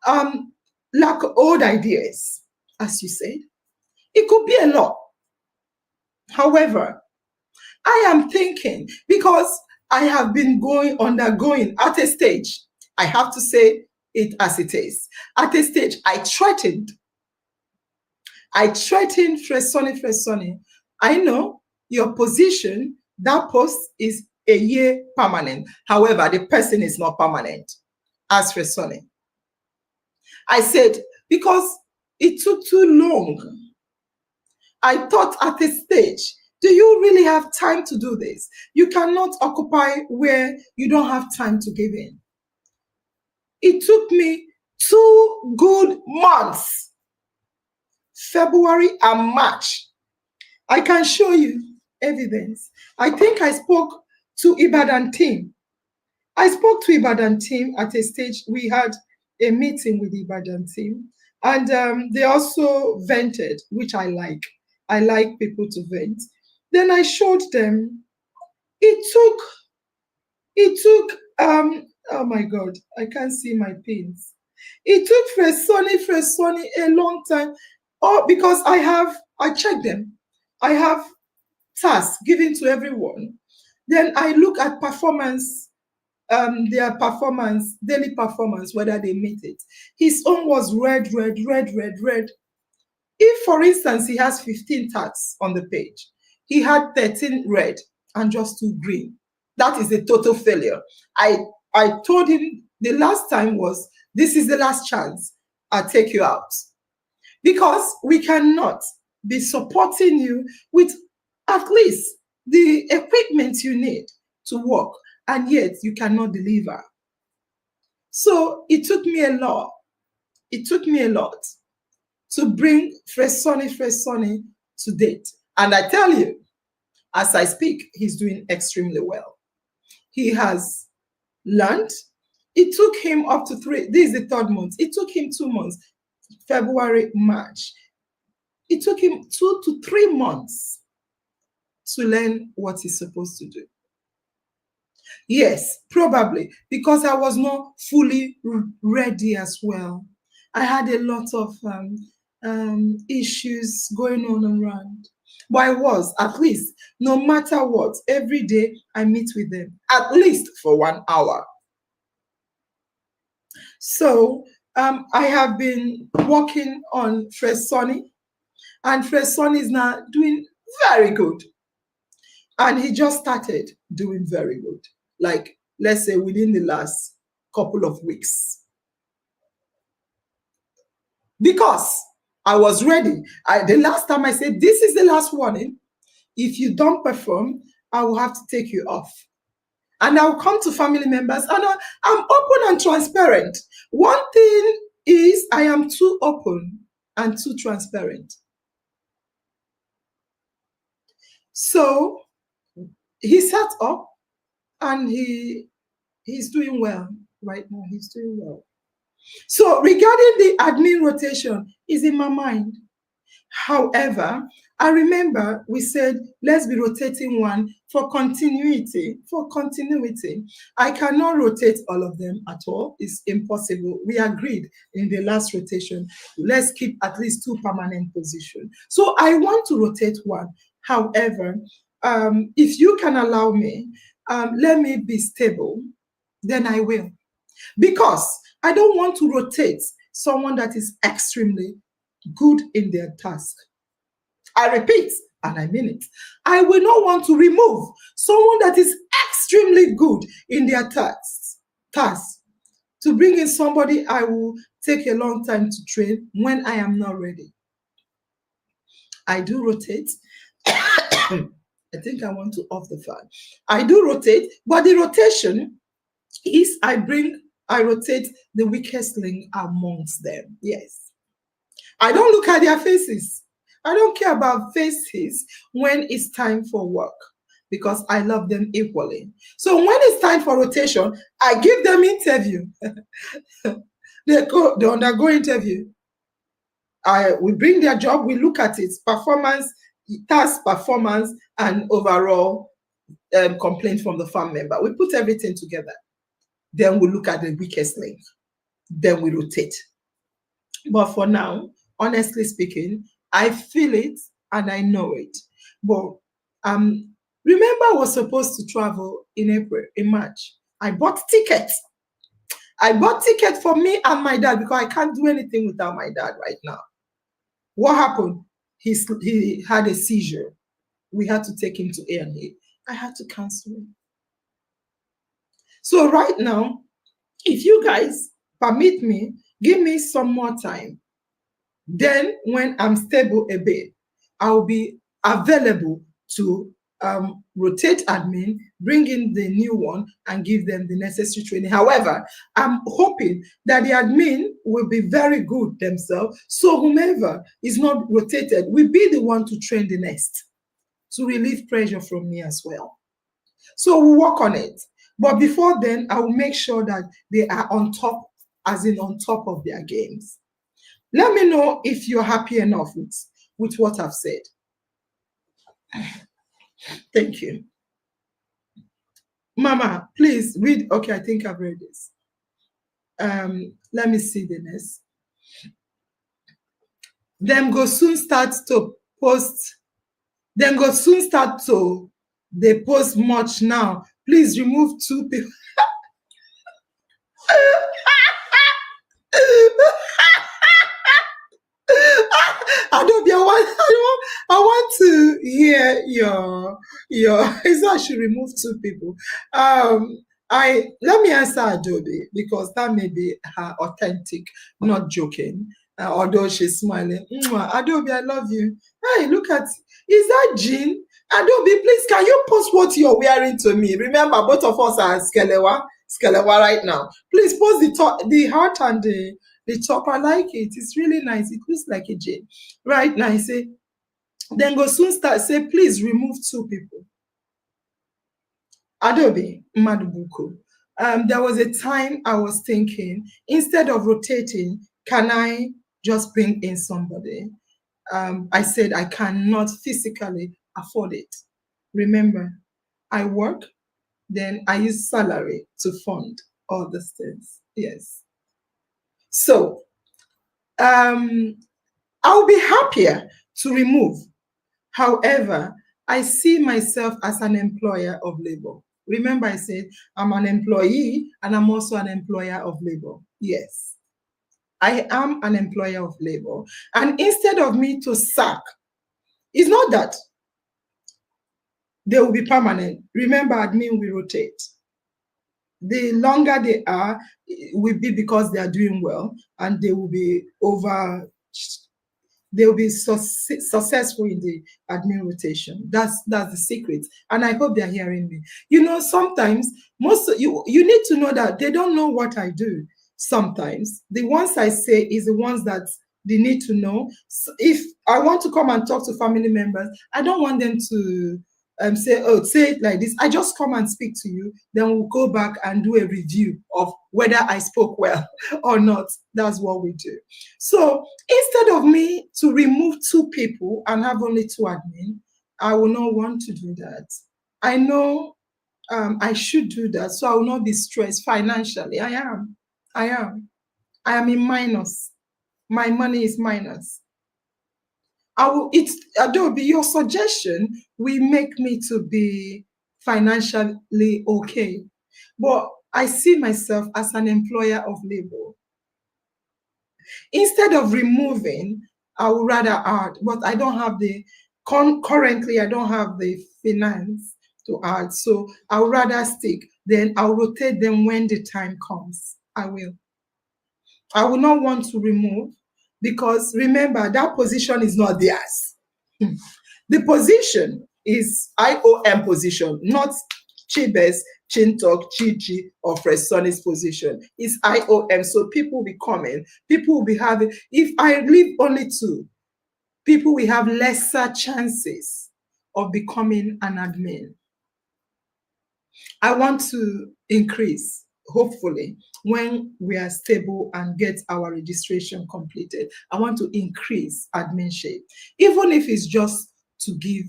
lack of old ideas, as you said. It could be a lot. However, I am thinking, because I have been undergoing at a stage, I have to say it as it is. At a stage, I threatened Fresh Sonny. I know your position, that post is a year permanent. However, the person is not permanent, as Fresh Sonny. I said, because it took too long. I thought at a stage, do you really have time to do this? You cannot occupy where you don't have time to give in. It took me 2 good months, February and March. I can show you evidence. I think I spoke to Ibadan team. I spoke to Ibadan team at a stage. We had a meeting with the Ibadan team, and they also vented, which I like. I like people to vent. Then I showed them. It took oh my God, I can't see my pins. It took Fresh Sonny a long time. Oh, because I checked them. I have tasks given to everyone. Then I look at performance, their performance, daily performance, whether they meet it. His own was red. If, for instance, he has 15 tasks on the page, he had 13 red and just 2 green. That is a total failure. I told him the last time was, this is the last chance. I'll take you out. Because we cannot be supporting you with at least the equipment you need to work, and yet you cannot deliver. So it took me a lot. It took me a lot to bring Fresh Sonny to date. And I tell you, as I speak, he's doing extremely well. He has learned. It took him up to this is the third month. It took him 2 months, February, March. It took him 2 to 3 months to learn what he's supposed to do. Yes, probably because I was not fully ready as well. I had a lot of issues going on around. But I was, at least, no matter what, every day I meet with them, at least for 1 hour. So I have been working on Fresh Sonny, and Fresh Sonny is now doing very good. And he just started doing very good. Like, let's say within the last couple of weeks. Because I was ready. The last time I said, this is the last warning. If you don't perform, I will have to take you off. And I'll come to family members, and I'm open and transparent. One thing is I am too open and too transparent. So he sat up, and he's doing well right now. He's doing well. So regarding the admin rotation, is in my mind. However, I remember we said, let's be rotating one for continuity. For continuity. I cannot rotate all of them at all. It's impossible. We agreed in the last rotation, let's keep at least 2 permanent positions. So I want to rotate one. However, if you can allow me, let me be stable, then I will. Because I don't want to rotate someone that is extremely good in their task. I repeat, and I mean it. I will not want to remove someone that is extremely good in their tasks. To bring in somebody I will take a long time to train when I am not ready. I do rotate. I think I want to off the fan. I do rotate, but the rotation is I rotate the weakest link amongst them. Yes. I don't look at their faces. I don't care about faces when it's time for work, because I love them equally. So when it's time for rotation, I give them interview. They undergo interview. We bring their job, we look at it, performance, task performance, and overall complaint from the farm member. We put everything together. Then we look at the weakest link. Then we rotate. But for now, honestly speaking, I feel it and I know it. But remember, I was supposed to travel in March. I bought tickets. I bought tickets for me and my dad because I can't do anything without my dad right now. What happened? He had a seizure. We had to take him to A&E. I had to cancel him. So right now, if you guys permit me, give me some more time. Then when I'm stable a bit, I'll be available to rotate admin, bring in the new one, and give them the necessary training. However, I'm hoping that the admin will be very good themselves, so whomever is not rotated will be the one to train the next, to relieve pressure from me as well. So we'll work on it. But before then, I will make sure that they are on top, as in on top of their games. Let me know if you're happy enough with what I've said. Thank you. Mama, please read. Okay, I think I've read this. Let me see the next. Them go soon start to post. Them go soon start to they post much now. Please remove 2 people. I want to hear your Yeah, so I should remove two people. I let me answer Adobe because that may be her authentic, not joking. Although she's smiling. Mwah, Adobe, I love you. Hey, look at, is that Jean? Adobe, please, can you post what you're wearing to me? Remember, both of us are Skelewa right now. Please post the top, the heart and the top. I like it. It's really nice. It looks like a Jean. Right now, I say, then go soon start say, please remove two people. Adobe Madubuko. There was a time I was thinking, instead of rotating, can I just bring in somebody? I said I cannot physically afford it. Remember, I work, then I use salary to fund all these things. Yes. So I'll be happier to remove. However, I see myself as an employer of labor. Remember, I said I'm an employee and I'm also an employer of labor. Yes, I am an employer of labor. And instead of me to sack, it's not that they will be permanent. Remember, admin will rotate. The longer they are, it will be because they are doing well and they will be they'll be successful in the admin rotation. That's the secret. And I hope they're hearing me. You know, sometimes you need to know that they don't know what I do. Sometimes the ones I say is the ones that they need to know. So if I want to come and talk to family members, I don't want them to say, oh, say it like this. I just come and speak to you. Then we'll go back and do a review of whether I spoke well or not. That's what we do. So instead of me to remove two people and have only two admin, I will not want to do that. I know I should do that, so I will not be stressed financially. I am. I am in minus. My money is minus. It's Adobe, your suggestion will make me to be financially okay. But I see myself as an employer of labor. Instead of removing, I would rather add, but I don't have currently I don't have the finance to add. So I would rather stick. Then I'll rotate them when the time comes. I will. I will not want to remove because remember that position is not theirs. The position is IOM position, not Chibes, Chintok, Chichi, or Fresoni's position. It's IOM. So people will be coming. People will be having, if I leave only two, people will have lesser chances of becoming an admin. I want to increase, hopefully, when we are stable and get our registration completed. I want to increase adminship, even if it's just to give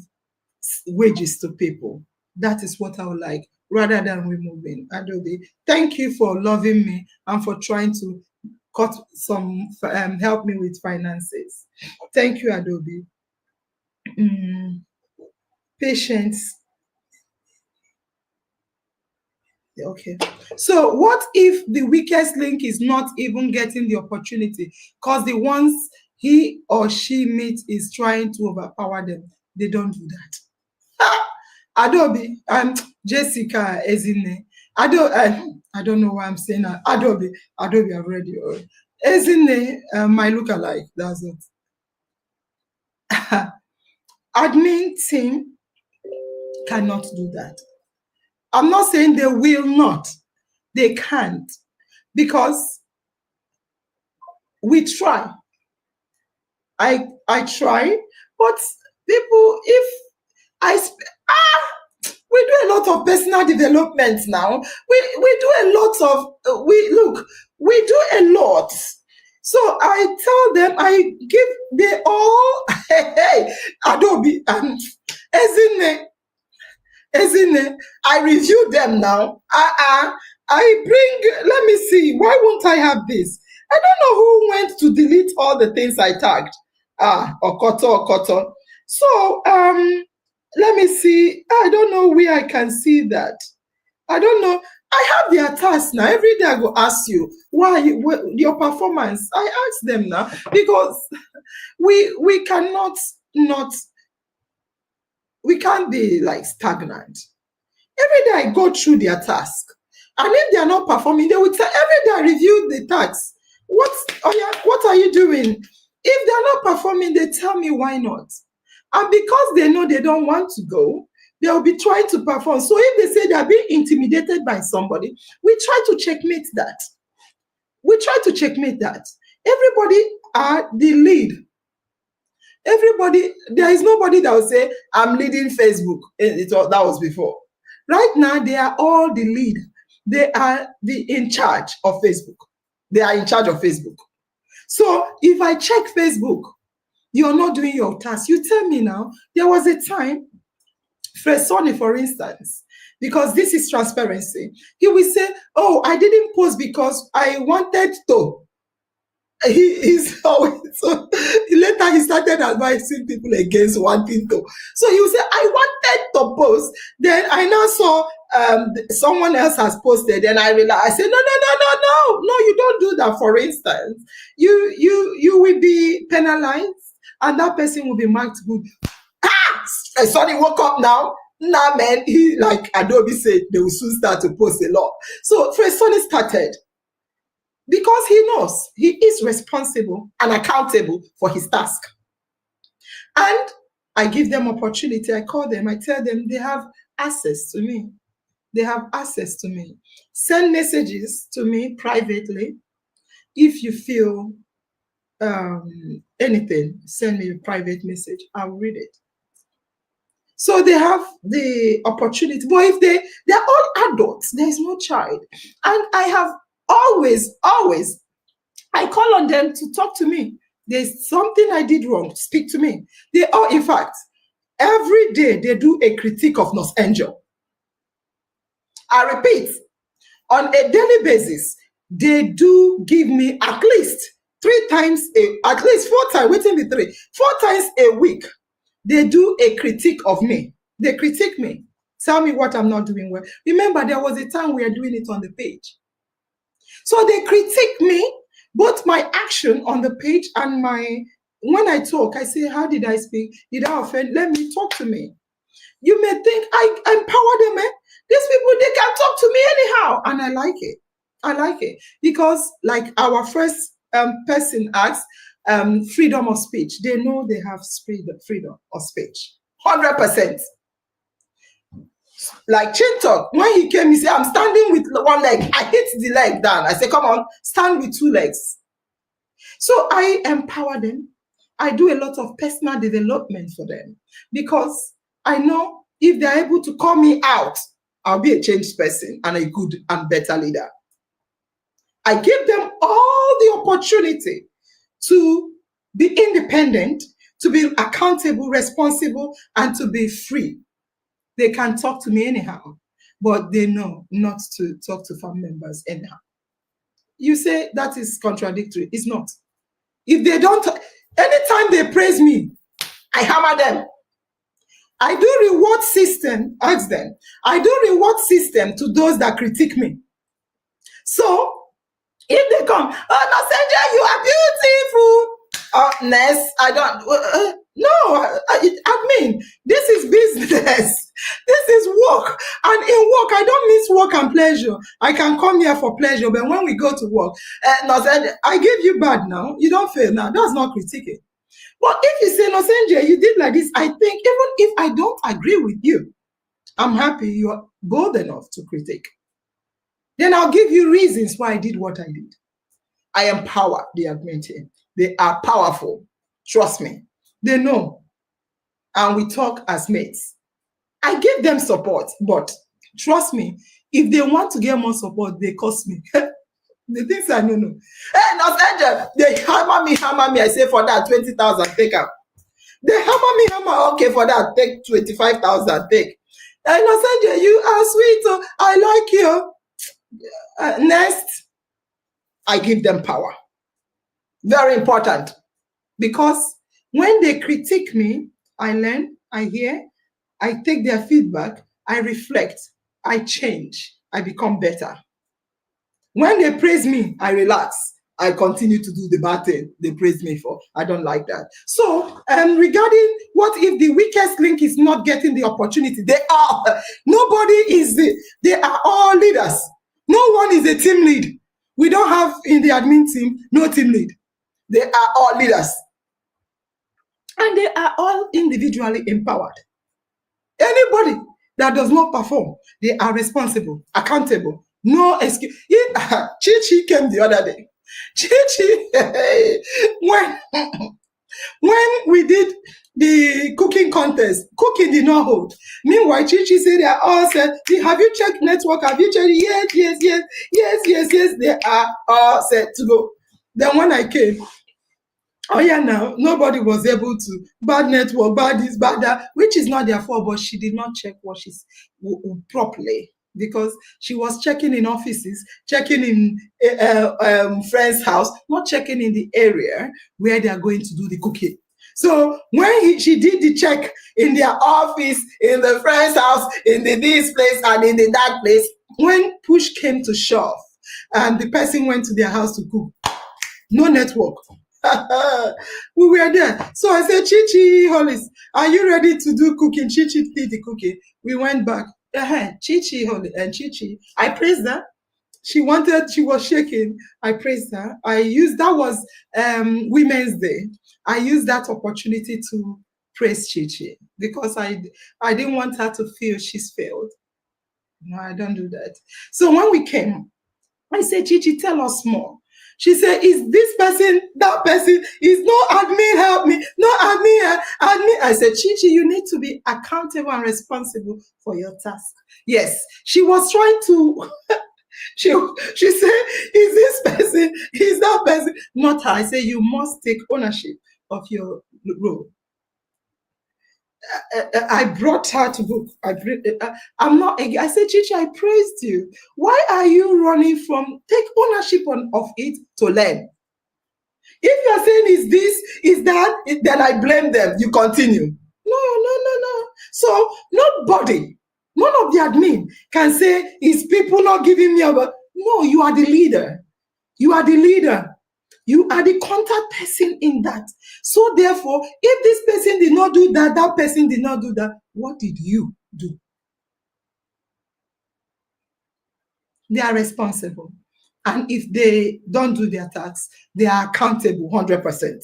wages to people. That is what I would like, rather than removing. Adobe, thank you for loving me and for trying to cut some, help me with finances. Thank you, Adobe. Patience. Okay. So what if the weakest link is not even getting the opportunity because the ones he or she meets is trying to overpower them? They don't do that. Adobe, Jessica Ezine. I don't know why I'm saying that. Adobe, I've read you. Ezine, my lookalike. That's it. Admin team cannot do that. I'm not saying they will not. They can't. Because we try. I try, but people, if we do a lot of personal development now. We do a lot of we do a lot. So I tell them, I give they all hey, Adobe and Ezine, I review them now. I bring, let me see, why won't I have this? I don't know who went to delete all the things I tagged. Okoto. So, let me see. I don't know where I can see that. I don't know. I have their task now. Every day I go ask you, your performance. I ask them now because we cannot not We can't be like stagnant. Every day I go through their task. And if they are not performing, they will tell every day I review the tasks. What are you doing? If they're not performing, they tell me why not. And because they know they don't want to go, they'll be trying to perform. So if they say they're being intimidated by somebody, we try to checkmate that. Everybody are the lead. Everybody, there is nobody that will say, I'm leading Facebook. That was before. Right now, they are all the lead. They are in charge of Facebook. They are in charge of Facebook. So if I check Facebook, you're not doing your task. You tell me now, there was a time, Sonny, for instance, because this is transparency, he will say, oh, I didn't post because I wanted to. He's always, so later he started advising people against wanting to. So he would say, I wanted to post. Then I now saw someone else has posted, and I realized, I said, no, you don't do that. For instance, you will be penalized, and that person will be marked good. Sonny woke up now. Nah, man, he, like Adobe said, they will soon start to post a lot. So Sonny started. Because he knows he is responsible and accountable for his task. And I give them opportunity. I call them. I tell them they have access to me. They have access to me. Send messages to me privately. If you feel anything, send me a private message. I'll read it. So they have the opportunity. But if they're all adults, there is no child. And I have always, I call on them to talk to me. There's something I did wrong, speak to me. They all, in fact, every day they do a critique of NurseAngel. I repeat, on a daily basis, they do give me at least 4 times, waiting the 3, 4 times a week. They do a critique of me. They critique me. Tell me what I'm not doing well. Remember, there was a time we were doing it on the page. So they critique me, both my action on the page and when I talk, I say, how did I speak? Did I offend? Let me talk to me. You may think I empower them. These people, they can talk to me anyhow. And I like it. I like it. Because like our first person asked, freedom of speech. They know they have freedom of speech. 100%. Like Chin Talk, when he came, he said, I'm standing with one leg. I hit the leg down. I said, come on, stand with 2 legs. So I empower them. I do a lot of personal development for them because I know if they're able to call me out, I'll be a changed person and a good and better leader. I give them all the opportunity to be independent, to be accountable, responsible, and to be free. They can talk to me anyhow, but they know not to talk to family members anyhow. You say that is contradictory. It's not. If they don't, anytime they praise me, I hammer them. I do reward system, ask them. I do reward system to those that critique me. So, if they come, oh, NurseAngel, you are beautiful. Ness, I don't, no, admin, this is business. This is work. And in work, I don't miss work and pleasure. I can come here for pleasure, but when we go to work, NurseAngel, I gave you bad now. You don't fail now. That's not critiquing. But if you say, NurseAngel, you did like this, I think even if I don't agree with you, I'm happy you're bold enough to critique. Then I'll give you reasons why I did what I did. I empower the admin team. They are powerful. Trust me. They know. And we talk as mates. I give them support, but trust me, if they want to get more support, they cost me. The things I know. Hey, NurseAngel, they hammer me. I say for that 20,000, take up. They hammer me. Okay, for that, take 25,000, take. Hey, NurseAngel, you are sweet. So I like you. Next, I give them power. Very important. Because when they critique me, I learn, I hear, I take their feedback, I reflect, I change, I become better. When they praise me, I relax. I continue to do the bad thing they praise me for. I don't like that. So regarding what if the weakest link is not getting the opportunity, they are, nobody is, they are all leaders. No one is a team lead. We don't have in the admin team, no team lead. They are all leaders. And they are all individually empowered. Anybody that does not perform, they are responsible, accountable, no excuse. Chi came the other day. Chi, when we did the cooking contest, cooking did not hold. Meanwhile, Chi said they are all said, have you checked network? Have you checked? Yes. They are all set to go. Then when I came, oh yeah, now nobody was able to, bad network, bad this, bad that, which is not their fault, but she did not check what she's properly, because she was checking in offices, checking in friend's house, not checking in the area where they are going to do the cooking. So when she did the check in their office, in the friend's house, in this place and in that place, when push came to shove and the person went to their house to cook, no network. We were there. So I said, Chi, Hollis, are you ready to do cooking? Chi did the cooking. We went back. Chi, Holly, and Chi. I praised her. She was shaking. I praised her. That was Women's Day. I used that opportunity to praise Chi because I didn't want her to feel she's failed. No, I don't do that. So when we came, I said, Chi, tell us more. She said, is this person, that person, is no admin help me, no admin. I said, Chi, you need to be accountable and responsible for your task. Yes, she was trying to, she said, is this person, is that person, not her. I said, you must take ownership of your role. I brought her to book. I'm not. I said, Chichi, I praised you. Why are you running from? Take ownership of it to learn. If you are saying is this, is that, then I blame them. You continue. No. So nobody, none of the admin can say, is people not giving me over? No, you are the leader. You are the leader. You are the contact person in that. So therefore, if this person did not do that, that person did not do that, what did you do? They are responsible. And if they don't do their tasks, they are accountable 100%.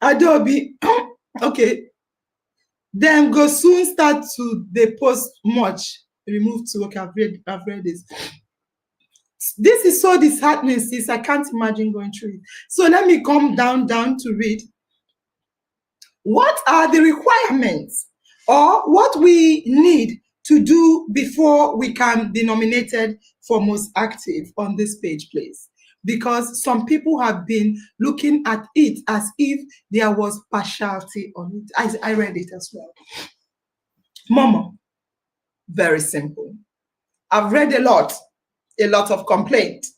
Adobe, okay. Then go soon start to they post much. Remove to okay, I've read this. This is so disheartening, sis. I can't imagine going through it. So let me come down to read. What are the requirements or what we need to do before we can be nominated for most active on this page, please? Because some people have been looking at it as if there was partiality on it. I read it as well. Mama, very simple. I've read a lot of complaints.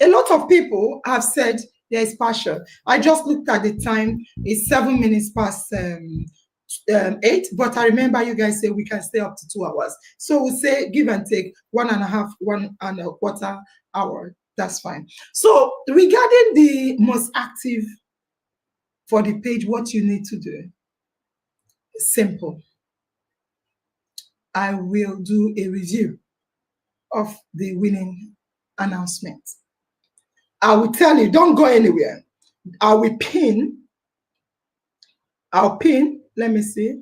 A lot of people have said there is partial. I just looked at the time. It's 7 minutes past 8, but I remember you guys say we can stay up to 2 hours. So we'll say give and take 1.5, 1.25 hours. That's fine. So regarding the most active for the page, what you need to do, simple. I will do a review of the winning announcement. I will tell you, don't go anywhere. I'll pin, let me see.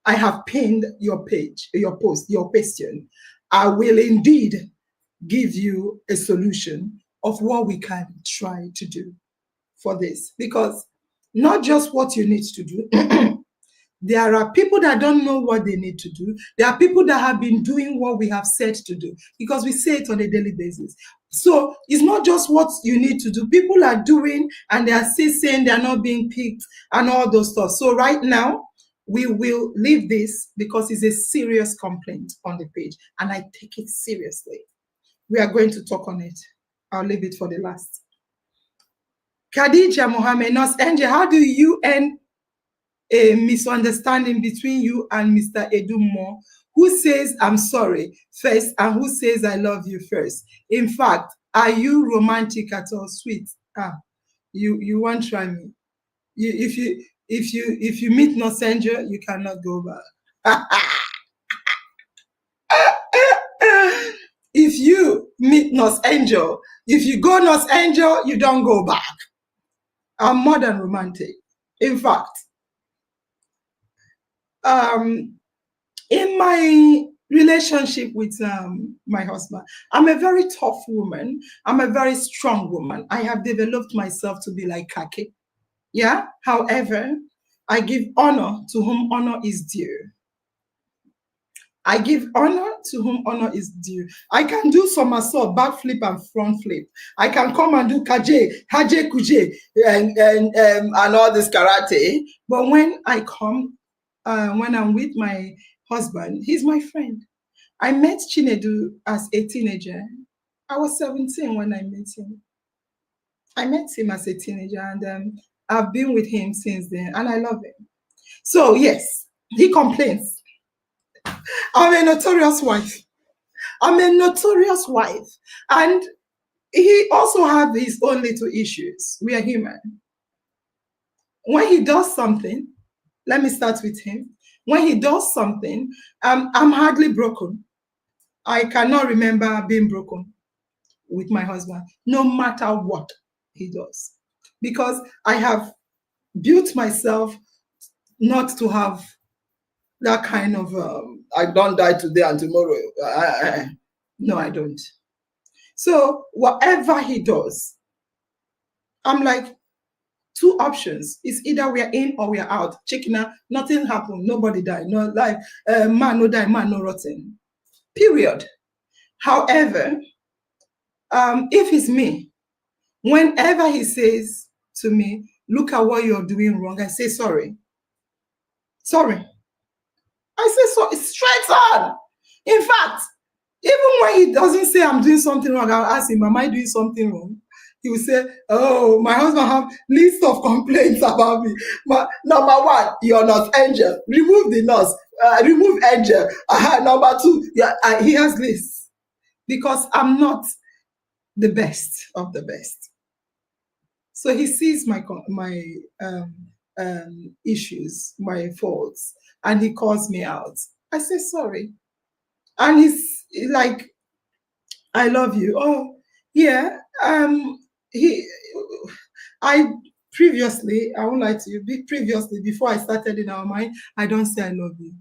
I have pinned your page, your post, your question. I will indeed give you a solution of what we can try to do for this. Because not just what you need to do. There are people that don't know what they need to do. There are people that have been doing what we have said to do because we say it on a daily basis. So it's not just what you need to do. People are doing and they are still saying they are not being picked and all those stuff. So right now, we will leave this because it's a serious complaint on the page and I take it seriously. We are going to talk on it. I'll leave it for the last. Khadija Mohammed, NurseAngel, how do you end a misunderstanding between you and Mr. Edumo, who says I'm sorry first and who says I love you first? In fact, are you romantic at all, sweet? you won't try me. If you meet NurseAngel, you cannot go back. If you meet NurseAngel, if you go NurseAngel, you don't go back. I'm more than romantic. In fact, in my relationship with my husband, I'm a very tough woman. I'm a very strong woman. I have developed myself to be like Kake. Yeah. However, I give honor to whom honor is due. I give honor to whom honor is due. I can do somersault, backflip, and front flip. I can come and do kaje, haje kuje, and all this karate. But when I come, when I'm with my husband, he's my friend. I met Chinedu as a teenager. I was 17 when I met him. I met him as a teenager, and I've been with him since then, and I love him. So yes, he complains. I'm a notorious wife. I'm a notorious wife. And he also has his own little issues. We are human. When he does something, let me start with him. When he does something, I'm hardly broken. I cannot remember being broken with my husband, no matter what he does. Because I have built myself not to have that kind of, I don't die today and tomorrow. No, I don't. So whatever he does, I'm like, two options. It's either we are in or we are out. Chicken, nothing happened. Nobody died. No life. Man no die. Man no rotten. Period. However, if it's me, whenever he says to me, look at what you're doing wrong, I say sorry. Sorry. I say so straight on. In fact, even when he doesn't say I'm doing something wrong, I'll ask him, am I doing something wrong? He will say, oh, my husband have list of complaints about me. But number one, you're not angel. Remove the nurse. Remove angel. Number two, he has lists. Because I'm not the best of the best. So he sees my issues, my faults, and he calls me out. I say sorry. And he's like, I love you. Oh, yeah. I won't lie to you, previously, before I started in our mind, I don't say I love you.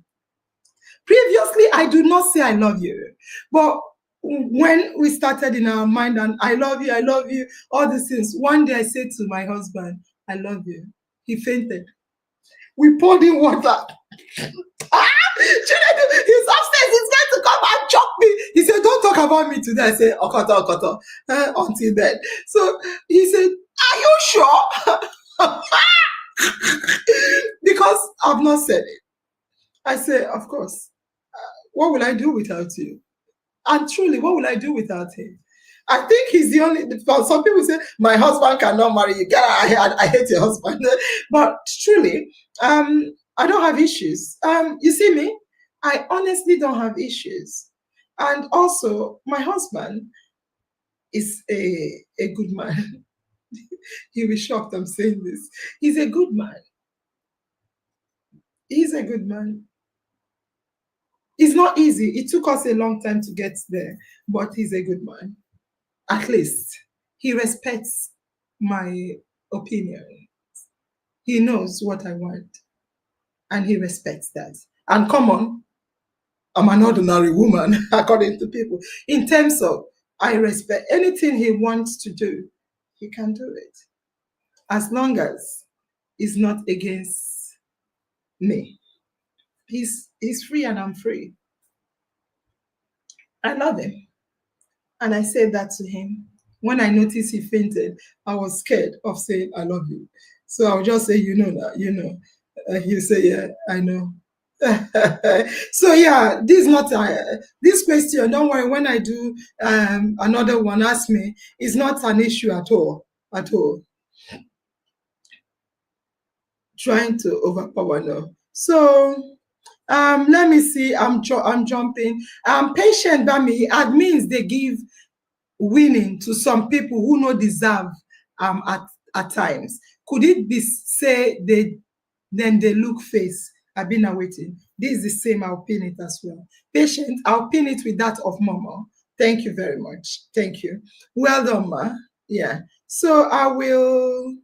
Previously, I do not say I love you. But when we started in our mind and I love you, all these things, one day I said to my husband, I love you. He fainted. We poured in water. He's upstairs, he's going to come and choke me. He said, don't talk about me today. I said, Okoto, until then. So he said, are you sure? Because I've not said it. I said, of course. What will I do without you? And truly, what will I do without him? I think he's the only, some people say, my husband cannot marry you. I hate your husband. But truly, I don't have issues. You see me? I honestly don't have issues. And also, my husband is a good man. He'll be shocked I'm saying this. He's a good man. He's a good man. It's not easy. It took us a long time to get there, but he's a good man. At least he respects my opinion. He knows what I want, and he respects that. And come on, I'm an ordinary woman, according to people. In terms of, I respect anything he wants to do, he can do it. As long as it's not against me. He's free and I'm free. I love him. And I said that to him. When I noticed he fainted, I was scared of saying, I love you. So I'll just say, you know that, you know. He'll say, yeah, I know. So yeah, this question, don't worry, when I do another one, ask me, it's not an issue at all. Trying to overpower now. So let me see, I'm jumping. Patient by me, admins, they give winning to some people who no deserve at times. Could it be say they look face? I've been awaiting. This is the same. I'll pin it as well. Patient, I'll pin it with that of Momo. Thank you very much. Thank you. Well done, ma. Yeah. So I will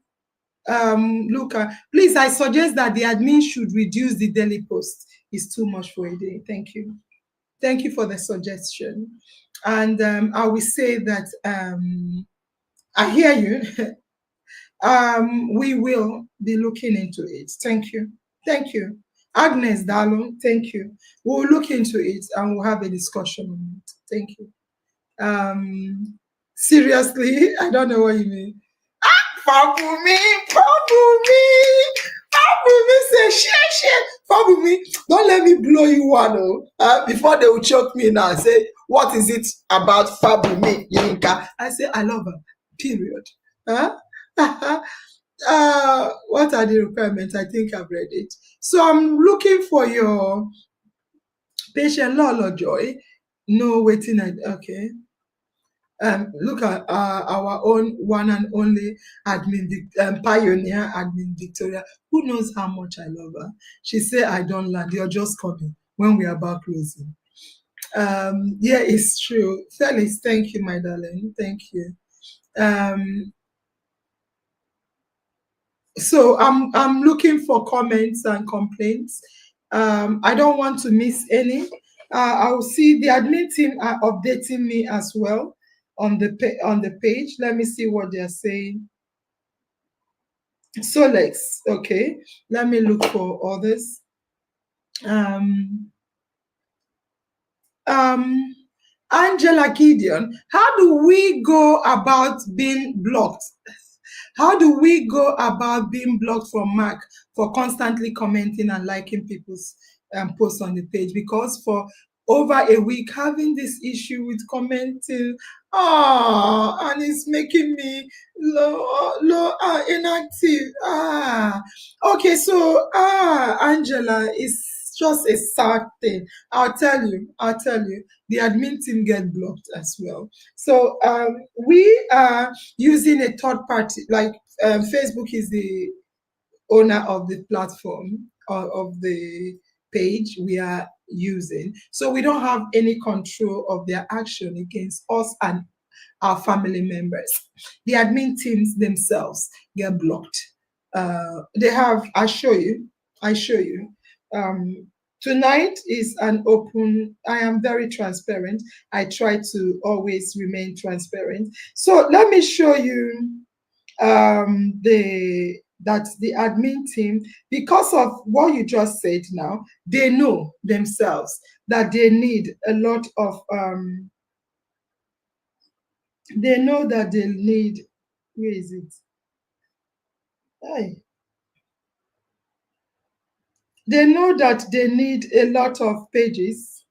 look at. Please, I suggest that the admin should reduce the daily post. It's too much for a day. Thank you. Thank you for the suggestion. And I will say that I hear you. We will be looking into it. Thank you. Thank you. Agnes Dalo, thank you. We'll look into it and we'll have a discussion on it. Thank you. Seriously, I don't know what you mean. Fabumi, say share. Fabumi, don't let me blow you one. Before they will choke me now, say, what is it about Fabumi, Yinka? I say, I love her, period. Huh? What are the requirements? I think I've read it. So I'm looking for your patient Lolo Joy. No waiting. Okay. Look at our own one and only admin, pioneer admin Victoria, who knows how much I love her. She said, I don't land, you're just coming when we are about closing. Yeah, it's true. Felix, thank you, my darling. Thank you. So I'm looking for comments and complaints. I don't want to miss any. I'll see the admin team are updating me as well on the page. Let me see what they're saying. Solex, okay. Let me look for others. Angela Gideon, how do we go about being blocked? How do we go about being blocked from Mark for constantly commenting and liking people's posts on the page? Because for over a week, having this issue with commenting, and it's making me inactive. Okay, so Angela, is just a sad thing. I'll tell you, the admin team get blocked as well. So we are using a third party, like Facebook is the owner of the platform of the page we are using. So we don't have any control of their action against us and our family members. The admin teams themselves get blocked. They have, I show you. Tonight is an open, I am very transparent. I try to always remain transparent. So let me show you that the admin team, because of what you just said now, they know themselves that they need a lot of they know that they need, where is it? They know that they need a lot of pages.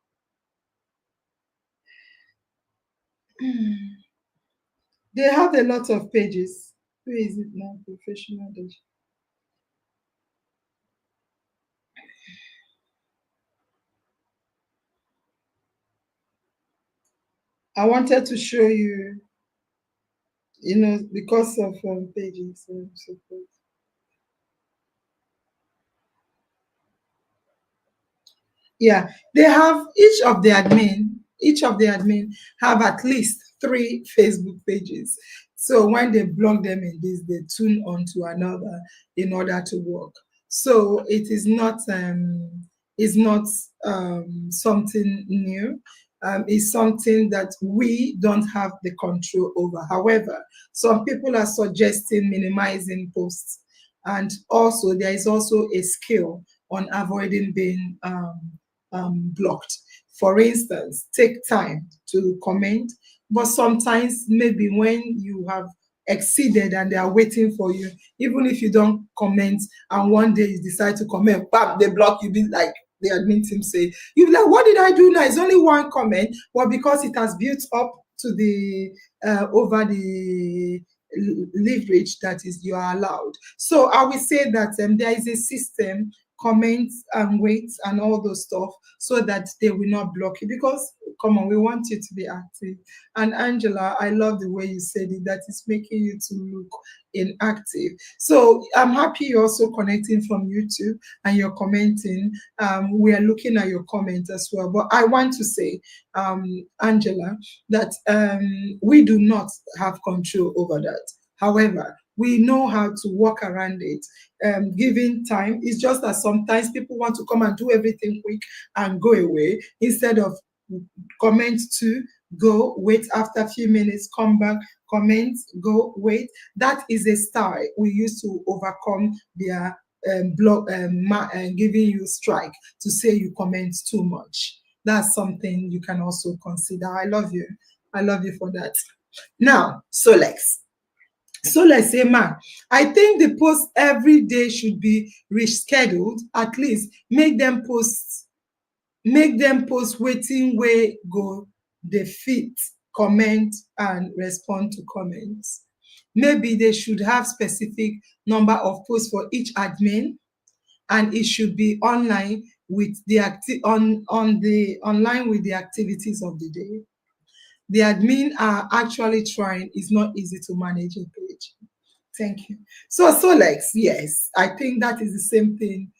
They have a lot of pages. Where is it now? Professional. I wanted to show you, because of pages and so forth. Yeah, they have each of the admin have at least 3 Facebook pages. So when they block them in this, they tune on to another in order to work. So it is not something new. It's something that we don't have the control over. However, some people are suggesting minimizing posts, and also there is also a skill on avoiding being blocked. For instance, take time to comment, but sometimes maybe when you have exceeded and they are waiting for you, even if you don't comment and one day you decide to comment, bam, they block you, be like the admin team say, you be like, what did I do now? It's only one comment, but because it has built up to the over the leverage that is you are allowed. So I will say that there is a system comment and wait and all those stuff so that they will not block you. Because come on, we want you to be active. And Angela, I love the way you said it, that is making you to look inactive. So I'm happy you're also connecting from YouTube and you're commenting. We are looking at your comments as well. But I want to say, Angela, that we do not have control over that. However, we know how to work around it. Giving time, it's just that sometimes people want to come and do everything quick and go away instead of comment to go, wait after a few minutes, come back, comment, go, wait. That is a style we use to overcome their giving you strike to say you comment too much. That's something you can also consider. I love you. I love you for that. Now, so let's say, man, I think the post every day should be rescheduled. At least make them post waiting where go the fit, comment and respond to comments. Maybe they should have specific number of posts for each admin, and it should be online with the online with the activities of the day. The admin are actually trying. It's not easy to manage a page. Thank you. So Lex, yes, I think that is the same thing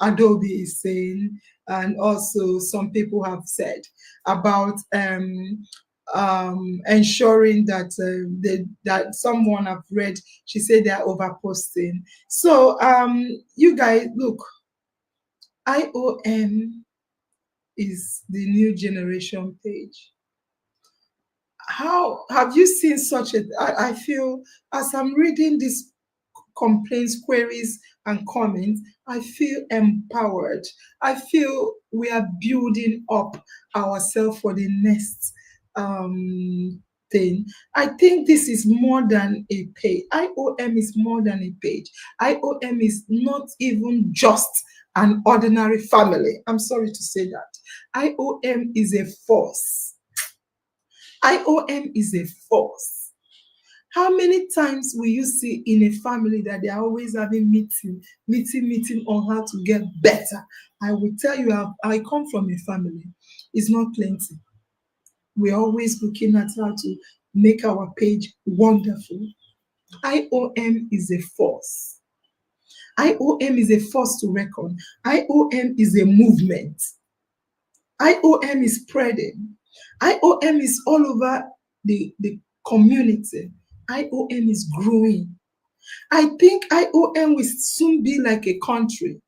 Adobe is saying, and also some people have said about ensuring that that someone I've read, she said they're overposting. So you guys, look, IOM is the new generation page. How have you seen such a? I feel as I'm reading these complaints, queries, and comments, I feel empowered. I feel we are building up ourselves for the next thing. I think this is more than a page. IOM is more than a page. IOM is not even just an ordinary family. I'm sorry to say that. IOM is a force. IOM is a force. How many times will you see in a family that they are always having meeting on how to get better? I will tell you, I come from a family. It's not plenty. We're always looking at how to make our page wonderful. IOM is a force. IOM is a force to reckon. IOM is a movement. IOM is spreading. IOM is all over the community. IOM is growing. I think IOM will soon be like a country.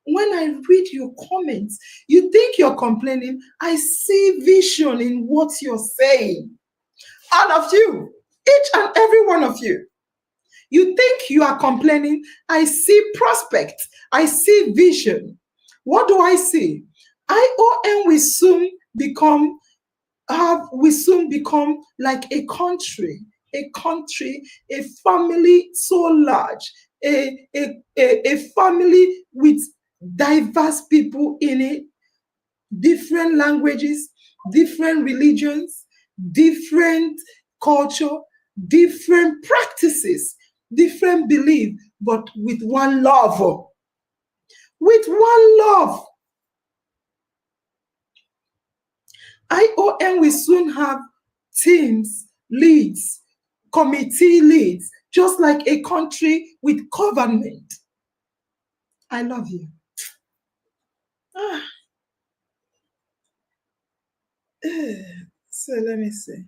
When I read your comments, you think you're complaining. I see vision in what you're saying. All of you, each and every one of you. You think you are complaining. I see prospect. I see vision. What do I see? IOM will soon become like a country, a family so large, a family with diverse people in it, different languages, different religions, different culture, different practices, different belief, but with one love. With one love. IOM will soon have teams, leads, committee leads, just like a country with government. I love you. So let me see.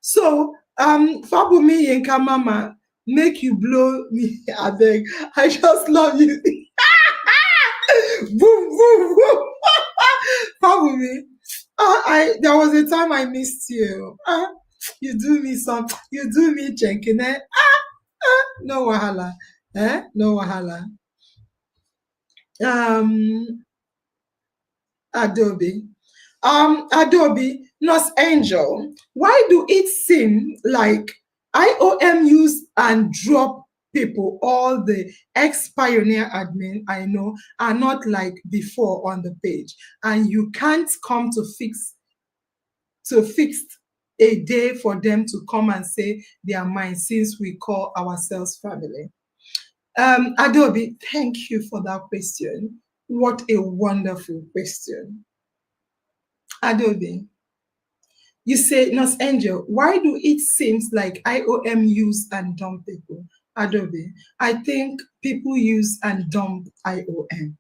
So, Fabumi Yenka Mama, make you blow me, I beg. I just love you. Boom, boom, boom. Fabumi, there was a time I missed you. You do me chenkine. No wahala. No wahala. Adobe. NurseAngel, why do it seem like IOM use and drop people? All the ex-pioneer admin I know are not like before on the page, and you can't come to fix a day for them to come and say they are mine, since we call ourselves family? Adobe, thank you for that question. What a wonderful question. Adobe, you say, NurseAngel, why do it seems like IOM use and dump people? Adobe, I think people use and dump IOM.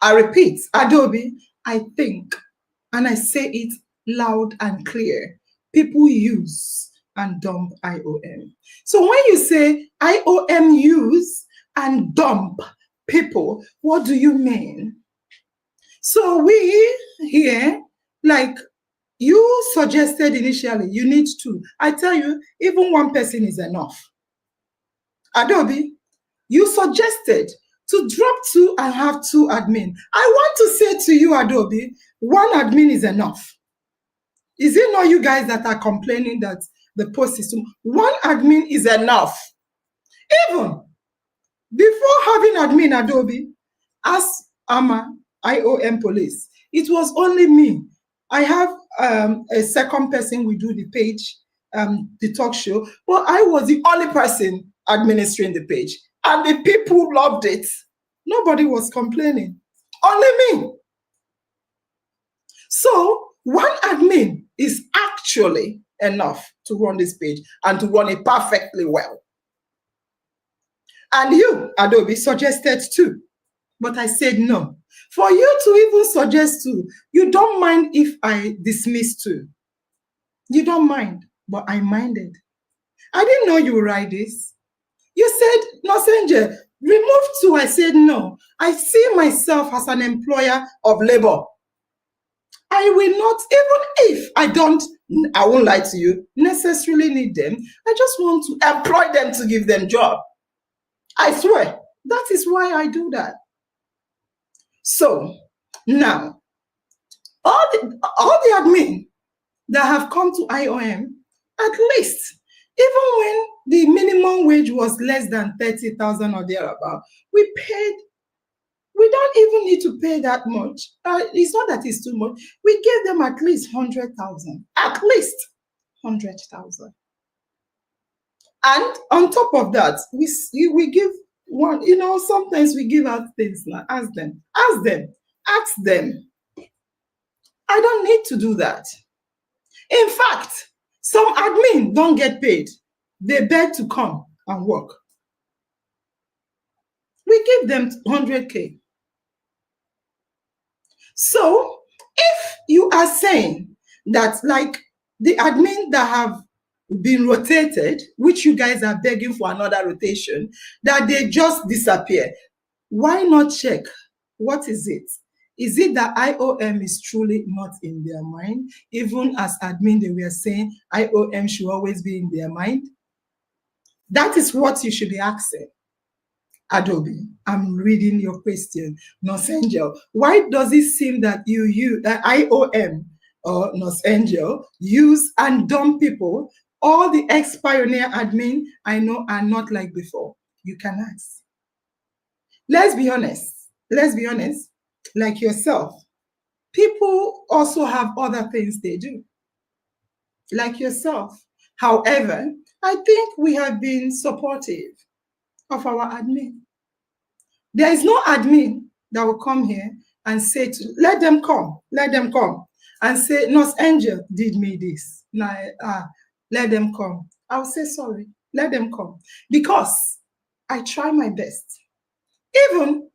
I repeat, Adobe, I think, and I say it loud and clear, people use and dump IOM. So when you say IOM use and dump people, what do you mean? So we here, like you suggested initially, you need two. I tell you, even one person is enough. Adobe, you suggested to drop two and have two admin. I want to say to you, Adobe, one admin is enough. Is it not you guys that are complaining that the post system, one admin is enough? Even before having admin, Adobe, as AMA, IOM police, it was only me. I have a second person, we do the page, the talk show, but I was the only person administering the page. And the people loved it. Nobody was complaining. Only me. So one admin is actually enough to run this page and to run it perfectly well. And you, Adobe, suggested two, but I said no. For you to even suggest two, you don't mind if I dismiss two. You don't mind, but I minded. I didn't know you would write this. You said, NurseAngel, remove two. I said no. I see myself as an employer of labor. I will not, even if I won't lie to you, necessarily need them. I just want to employ them to give them job. I swear, that is why I do that. So now, all the admin that have come to IOM, at least, even when the minimum wage was less than 30,000 or thereabout, we don't even need to pay that much. It's not that it's too much. We gave them at least 100,000, at least 100,000. And on top of that, we give one, sometimes we give out things like, ask them. I don't need to do that. In fact, some admin don't get paid. They beg to come and work. We give them 100K. So if you are saying that, like the admin that have been rotated, which you guys are begging for another rotation, that they just disappear, why not check? What is it? Is it that IOM is truly not in their mind? Even as admin, they were saying IOM should always be in their mind. That is what you should be asking. Adobe, I'm reading your question. NurseAngel, why does it seem that IOM or NurseAngel use and dump people? All the ex-pioneer admin I know are not like before. You can ask. Let's be honest. Like yourself, people also have other things they do. Like yourself. However, I think we have been supportive of our admin. There is no admin that will come here and say, let them come, and say, NurseAngel did me this. Let them come. I'll say sorry, let them come. Because I try my best. Even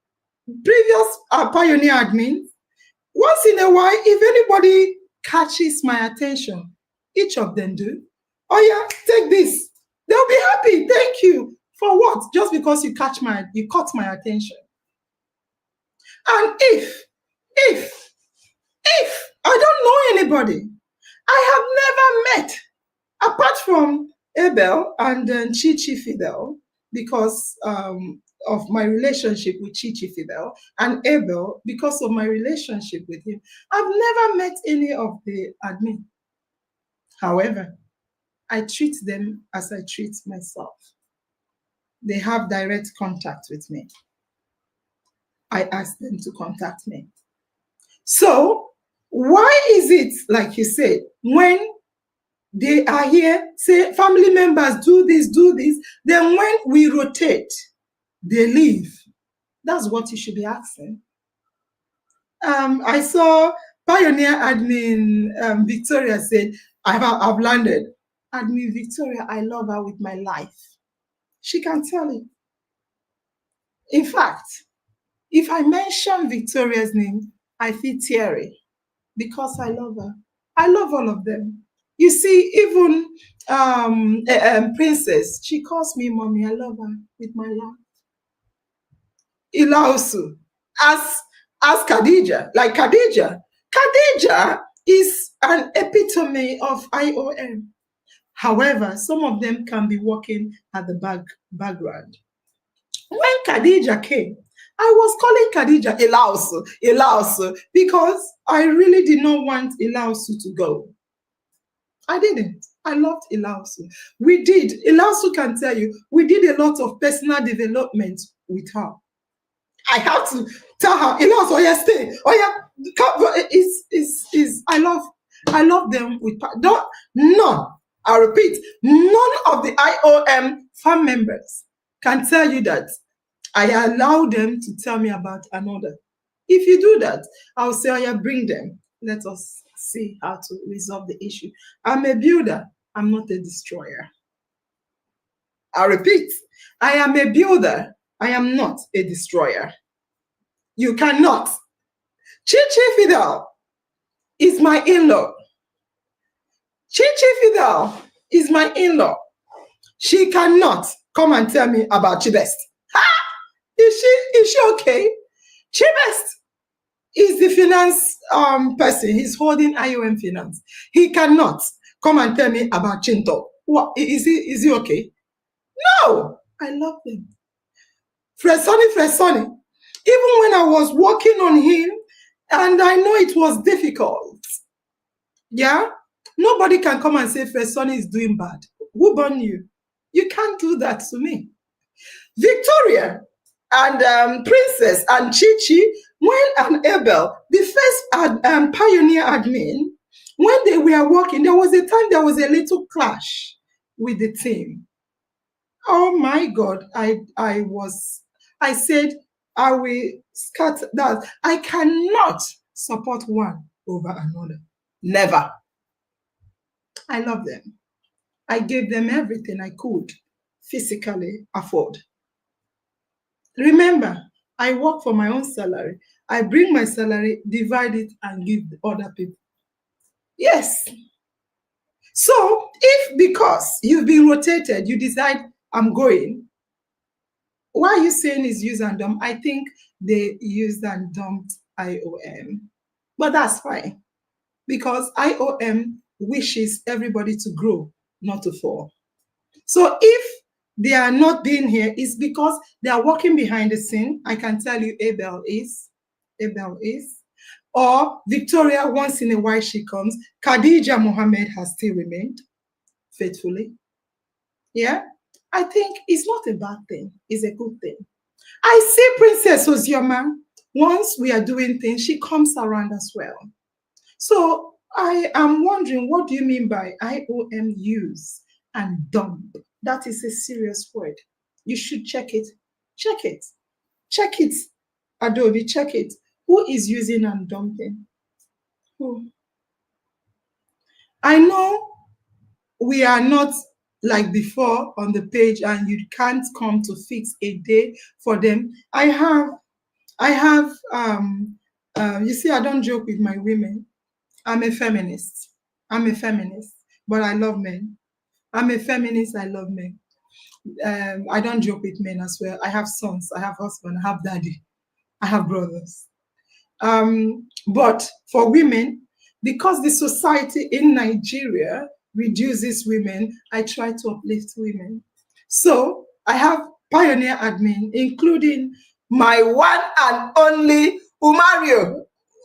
previous pioneer admins, once in a while, if anybody catches my attention, each of them do, oh yeah, take this. They'll be happy, thank you. For what? Just because you caught my attention. And if I don't know anybody, I have never met, apart from Abel and Chichi Fidel, because of my relationship with Chichi Fidel, and Abel because of my relationship with him. I've never met any of the admin. However, I treat them as I treat myself. They have direct contact with me. I ask them to contact me. So Why is it, like you said, when they are here, say family members do this, then when we rotate, they leave? That's what you should be asking. I saw Pioneer Admin Victoria said, I've landed. Admin Victoria, I love her with my life. She can tell it. In fact, if I mention Victoria's name, I feel teary because I love her. I love all of them. You see, even Princess, she calls me mommy. I love her with my life. Ilausu, as Khadija, like Khadija. Khadija is an epitome of IOM. However, some of them can be working at the background. When Khadija came, I was calling Khadija Ilausu, because I really did not want Ilausu to go. I didn't. I loved Ilausu. Ilausu can tell you, we did a lot of personal development with her. I have to tell her, Ilausu, oh yeah, stay. Oh yeah, I love them with none. I repeat, none of the IOM fan members can tell you that I allow them to tell me about another. If you do that, I'll say, oh yeah, bring them. Let us see how to resolve the issue. I'm a builder. I'm not a destroyer. I repeat, I am a builder. I am not a destroyer. You cannot. Chichi Fidel is my in-law. Chichi Fidel is my in-law. She cannot come and tell me about Chibest. Is she okay? Chibest is the finance person. He's holding IOM finance. He cannot come and tell me about Chinto. What is he okay? No, I love him. Fresoni. Even when I was working on him, and I know it was difficult. Yeah? Nobody can come and say Fresoni is doing bad. Who born you? You can't do that to me. Victoria and Princess and Chichi, and Abel, the first pioneer admin, when they were working, there was a time there was a little clash with the team. Oh my God, I said, I will scatter that. I cannot support one over another. Never. I love them. I gave them everything I could physically afford. Remember, I work for my own salary. I bring my salary, divide it, and give other people. Yes. So, if because you've been rotated, you decide, I'm going, why are you saying is use and dump? I think they used and dumped IOM. But that's fine, because IOM wishes everybody to grow, not to fall. So if they are not being here, it's because they are working behind the scene. I can tell you Abel is. Or Victoria, once in a while she comes. Khadija Mohammed has still remained faithfully. Yeah, I think it's not a bad thing. It's a good thing. I see Princess Ozioma. Once we are doing things, she comes around as well. So I am wondering, what do you mean by IOM use and dump? That is a serious word. You should check it. Check it. Check it. Adobe, check it. Who is using and dumping? Who? I know we are not like before on the page and you can't come to fix a day for them. I have, you see, I don't joke with my women. I'm a feminist, but I love men. I'm a feminist, I love men. I don't joke with men as well. I have sons, I have husband, I have daddy, I have brothers. But for women, because the society in Nigeria reduces women, I try to uplift women. So I have pioneer admin, including my one and only Umario.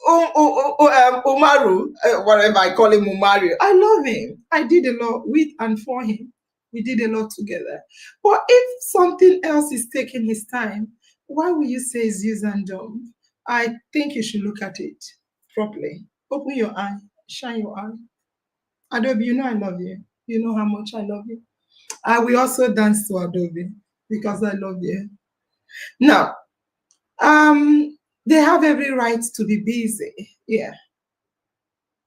Umaru, whatever I call him, Umario. I love him. I did a lot with and for him. We did a lot together. But if something else is taking his time, why will you say it's use and dump? I think you should look at it properly. Open your eye. Shine your eye. Adobe, you know I love you. You know how much I love you. I will also dance to Adobe because I love you. Now, they have every right to be busy. Yeah.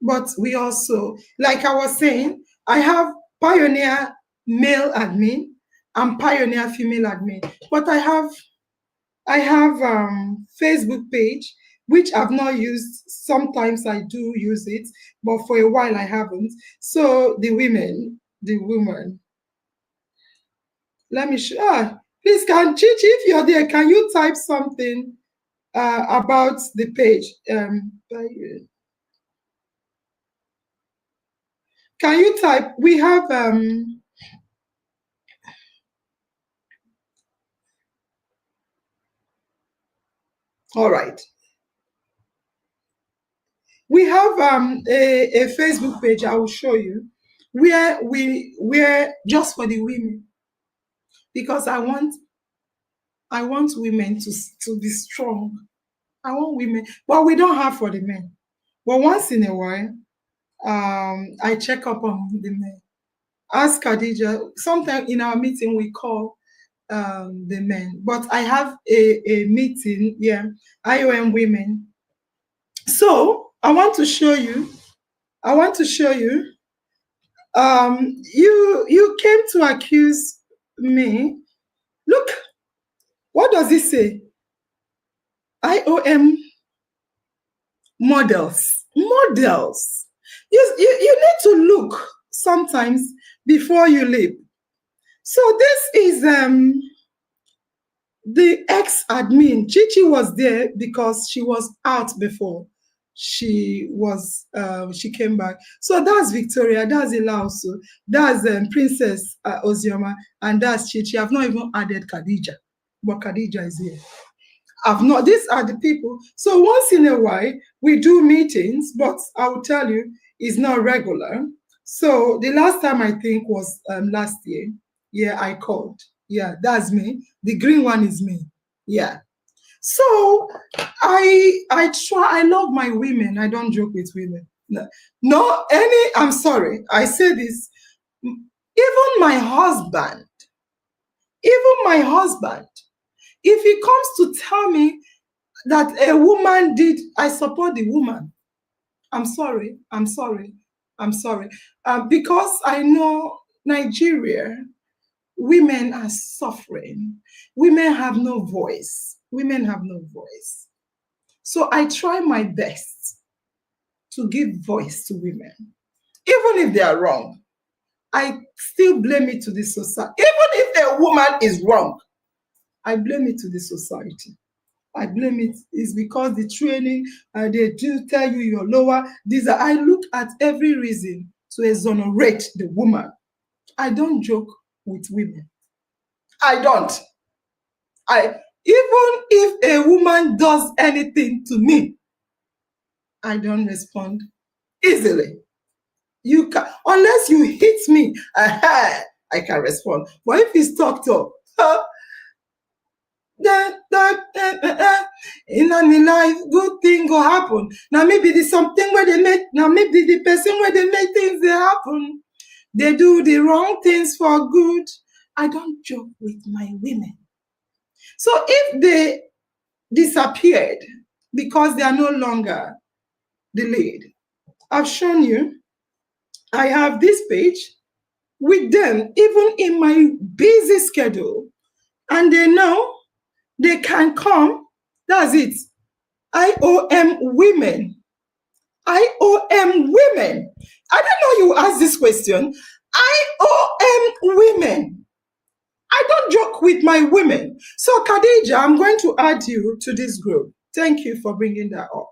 But we also, like I was saying, I have Pioneer male admin and Pioneer female admin. But I have Facebook page which I've not used. Sometimes I do use it, but for a while I haven't. So the woman. Let me show. Please, can Chichi, if you're there, can you type something about the page? Can you type? We have all right. We have a Facebook page. I will show you where just for the women, because I want women to be strong. I want women, but we don't have for the men. But once in a while, I check up on the men. Ask Khadija. Sometimes in our meeting we call the men. But I have a meeting, yeah, IOM women. So I want to show you. You came to accuse me. Look, what does it say? IOM models. Models. You need to look sometimes before you leave. So this is the ex-admin. Chichi was there because she was out before she came back. So that's Victoria, that's Ilausu, that's Princess Ozioma, and that's Chichi. I've not even added Khadija, but Khadija is here. These are the people. So once in a while, we do meetings, but I will tell you, it's not regular. So the last time I think was last year. Yeah, I called. Yeah, that's me. The green one is me. Yeah. So I love my women. I don't joke with women. I'm sorry. I say this. Even my husband, if he comes to tell me that a woman did, I support the woman. I'm sorry. Because I know Nigeria, women are suffering. Women have no voice. So I try my best to give voice to women. Even if they are wrong, I still blame it to the society. Even if a woman is wrong, I blame it to the society. I blame it is because the training, they do tell you you're lower. I look at every reason to exonerate the woman. I don't joke with women. I don't. Even if a woman does anything to me, I don't respond easily. You can, unless you hit me, I can respond. But if it's talked up, in any life, good thing go happen. Now maybe there's something where they make. Now maybe the person where they make things they happen. They do the wrong things for good. I don't joke with my women. So if they disappeared because they are no longer the lead, I've shown you. I have this page with them, even in my busy schedule, and they know they can come. That's it. IOM women. IOM women. I don't know you asked this question. IOM women. I don't joke with my women. So Khadija, I'm going to add you to this group. Thank you for bringing that up.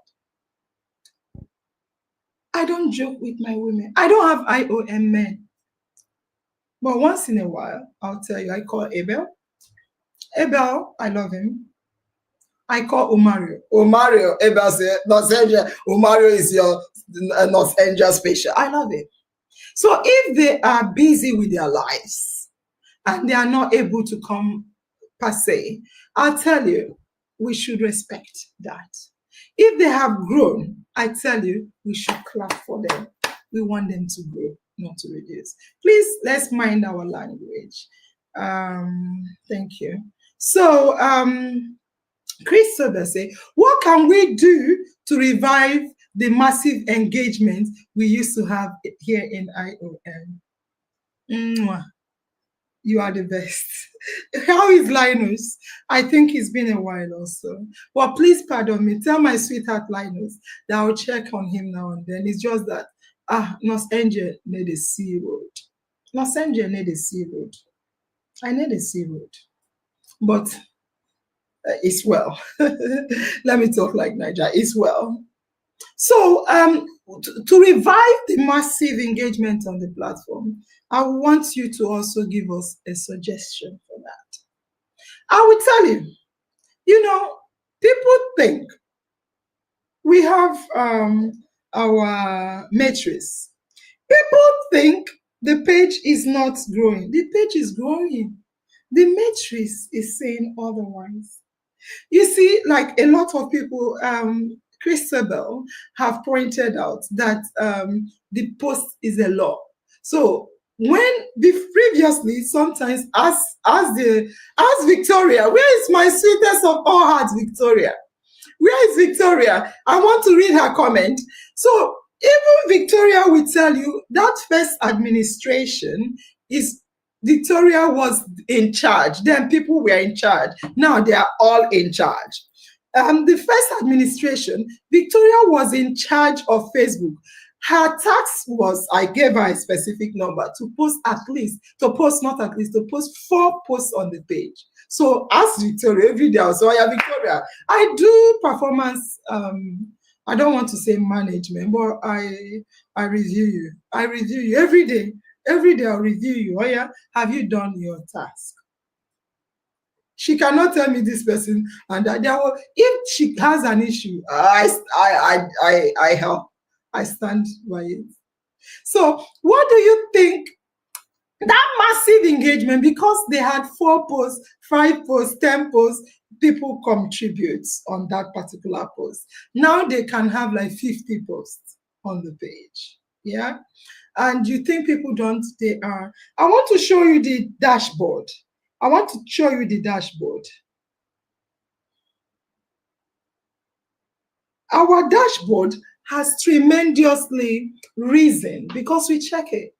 I don't joke with my women. I don't have IOM men. But once in a while, I'll tell you, I call Abel. Abel, I love him. I call Omario. Omario, Abel said, NurseAngel, Omario is your NurseAngel special. I love it. So if they are busy with their lives and they are not able to come per se, I'll tell you, we should respect that. If they have grown, I tell you, we should clap for them. We want them to grow, not to reduce. Please, let's mind our language. Thank you. So, Christopher say, what can we do to revive the massive engagement we used to have here in IOM? Mwah. You are the best. How is Linus? I think it's been a while also. Well, please pardon me. Tell my sweetheart Linus that I'll check on him now and then. It's just that, NurseAngel need a C road. NurseAngel need a C road. I need a C road. But it's well. Let me talk like Niger. It's well. So to revive the massive engagement on the platform, I want you to also give us a suggestion for that. I will tell you, people think we have our matrix. People think the page is not growing. The page is growing. The matrix is saying otherwise. You see, like a lot of people, Christabel have pointed out that the post is a law. So when previously, sometimes as Victoria, where is my sweetest of all hearts, Victoria? Where is Victoria? I want to read her comment. So even Victoria will tell you that first administration is Victoria was in charge. Then people were in charge. Now they are all in charge. The first administration, Victoria was in charge of Facebook. Her task was, I gave her a specific number to post to post 4 posts on the page. So ask Victoria every day. So Victoria, I do performance, I don't want to say management, but I review you. I review you every day. Every day I'll review you. Oh yeah, have you done your task? She cannot tell me this person and that. If she has an issue, I help. I stand by it. So what do you think? That massive engagement, because they had 4 posts, 5 posts, 10 posts, people contribute on that particular post. Now they can have like 50 posts on the page. Yeah. And you think people don't, they are. I want to show you the dashboard. Our dashboard has tremendously risen because we check it.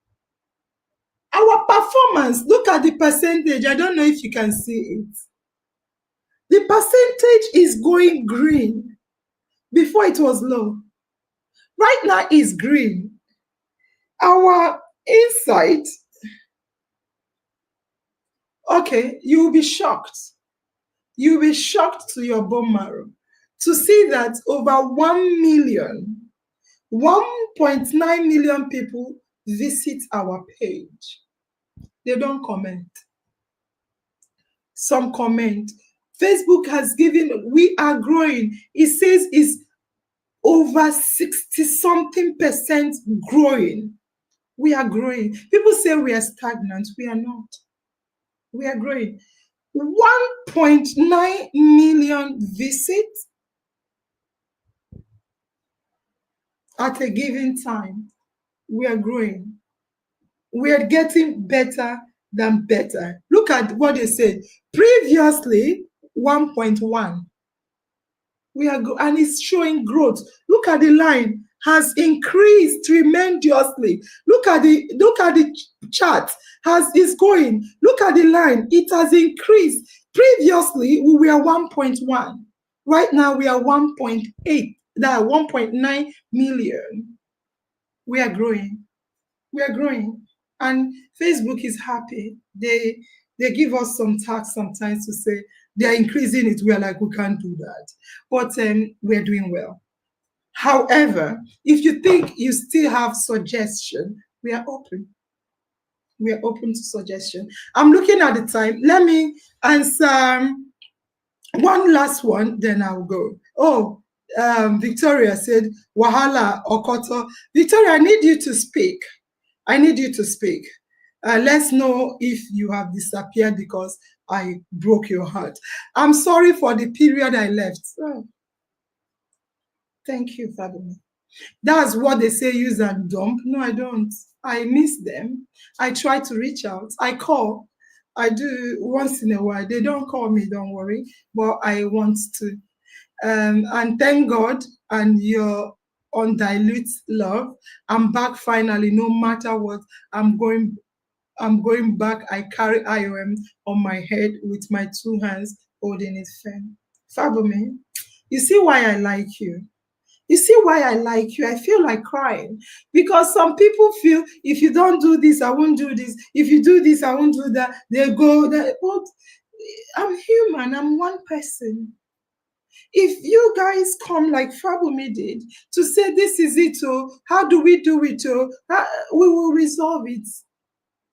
Our performance, look at the percentage. I don't know if you can see it. The percentage is going green. Before it was low. Right now it's green. Our insight, okay, you will be shocked. You'll be shocked to your bone marrow to see that over 1 million, 1.9 million people visit our page. They don't comment. Some comment. Facebook has given, we are growing. It says it's over 60-something% growing. We are growing. People say we are stagnant. We are not. We are growing. 1.9 million visits at a given time. We are growing. We are getting better than better. Look at what they said. Previously, 1.1. We are and it's showing growth. Look at the line has increased tremendously. Look at the chart is going. Look at the line. It has increased. Previously, we were 1.1. Right now, we are 1.8. That 1.9 million. We are growing. We are growing. And Facebook is happy. They give us some tax sometimes to say they are increasing it. We are like, we can't do that. But we're doing well. However, if you think you still have suggestion, we are open. We are open to suggestion. I'm looking at the time. Let me answer one last one, then I'll go. Oh, Victoria said, Wahala Okoto. Victoria, I need you to speak. I need you to speak. Let's know if you have disappeared because I broke your heart. I'm sorry for the period I left. Thank you, Fabian. That's what they say, use and dump. No, I don't. I miss them. I try to reach out. I call. I do once in a while. They don't call me, don't worry, but I want to. And thank God and your undiluted love. I'm back finally, no matter what. I'm going back. I carry IOM on my head with my two hands holding it firm. Fabome, you see why I like you. You see why I like you? I feel like crying because some people feel if you don't do this, I won't do this. If you do this, I won't do that. They go that. But I'm human. I'm one person. If you guys come like Fabumi did to say this is it, oh, how do we do it? Oh, we will resolve it.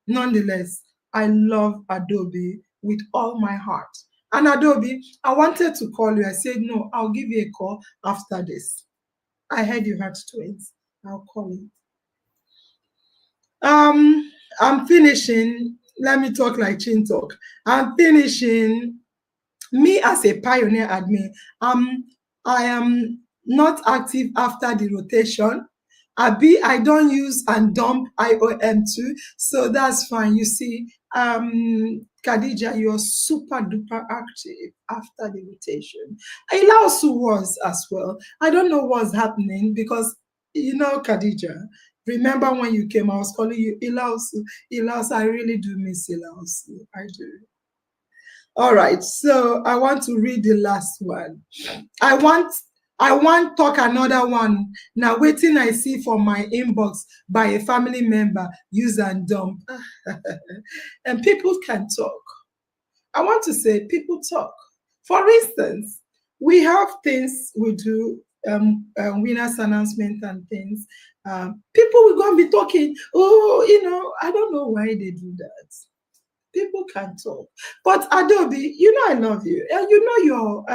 Nonetheless, I love Adobe with all my heart. And Adobe, I wanted to call you. I said, no, I'll give you a call after this. I heard you had twins. I'll call you. I'm finishing. Let me talk like Chin talk. I'm finishing. Me as a pioneer admin, I am not active after the rotation. I don't use and dump IOM2, so that's fine. You see, Khadija, you're super duper active after the rotation. Ilausu was as well. I don't know what's happening because, you know, Khadija, remember when you came, I was calling you Ilausu. Ilausu, I really do miss Ilausu. I do. All right, so I want to read the last one. I want talk another one. Now, waiting I see for my inbox by a family member, use and dump. And people can talk. I want to say people talk. For instance, we have things we do, winners announcement and things. People will go and be talking. Oh, you know, I don't know why they do that. People can talk. But Adobe, you know I love you. You know you're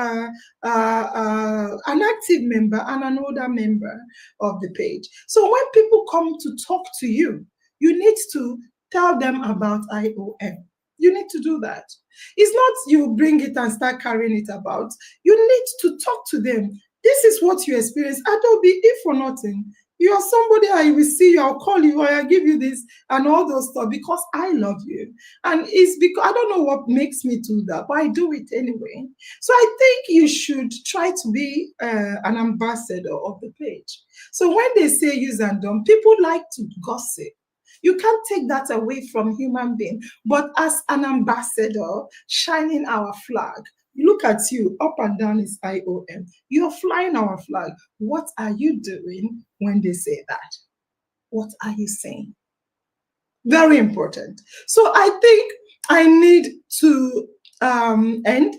an active member and an older member of the page. So when people come to talk to you, you need to tell them about IOM. You need to do that. It's not you bring it and start carrying it about. You need to talk to them. This is what you experience. Adobe, if for nothing, you are somebody I will see you, I'll call you, or I'll give you this and all those stuff because I love you. And it's because I don't know what makes me do that, but I do it anyway. So I think you should try to be an ambassador of the page. So when they say use and dump, people like to gossip. You can't take that away from human being. But as an ambassador, shining our flag, look at you, up and down is IOM. You're flying our flag. What are you doing when they say that? What are you saying? Very important. So I think I need to end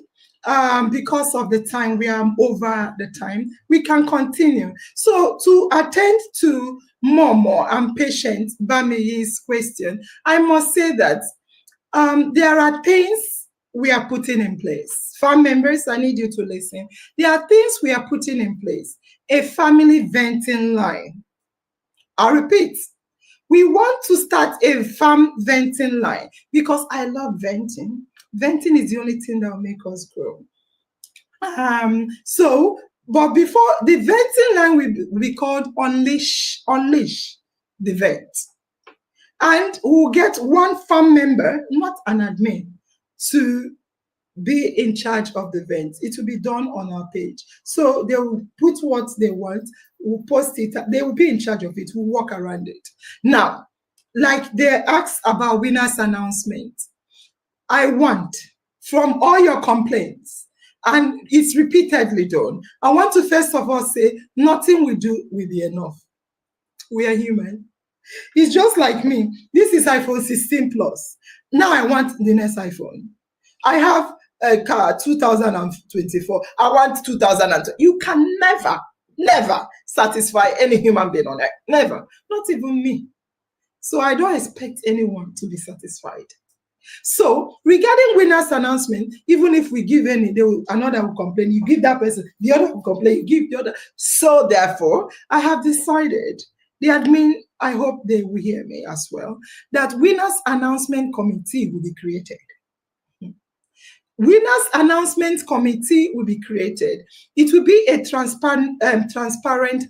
because of the time. We are over the time. We can continue. So to attend to Momo and patient Bamiyi's question, I must say that there are things we are putting in place. Farm members, I need you to listen. There are things we are putting in place. A family venting line. I'll repeat. We want to start a farm venting line because I love venting. Venting is the only thing that will make us grow. But before the venting line will be called Unleash the Vent. And we'll get one farm member, not an admin, to be in charge of the vent. It will be done on our page. So they will put what they want, we'll post it, they will be in charge of it, we'll walk around it. Now, like they asked about winners announcement, I want from all your complaints, and it's repeatedly done, I want to first of all say, nothing we do will be enough. We are human. It's just like me. This is iPhone 16 Plus. Now I want the next iPhone. I have a car 2024. I want 2020. You can never satisfy any human being on earth. Never. Not even me. So I don't expect anyone to be satisfied. So regarding winners announcement, even if we give any, another will complain, you give that person, the other will complain, you give the other. So therefore, I have decided, the admin, I hope they will hear me as well, that winners announcement committee will be created. Winners announcement committee will be created. It will be a transparent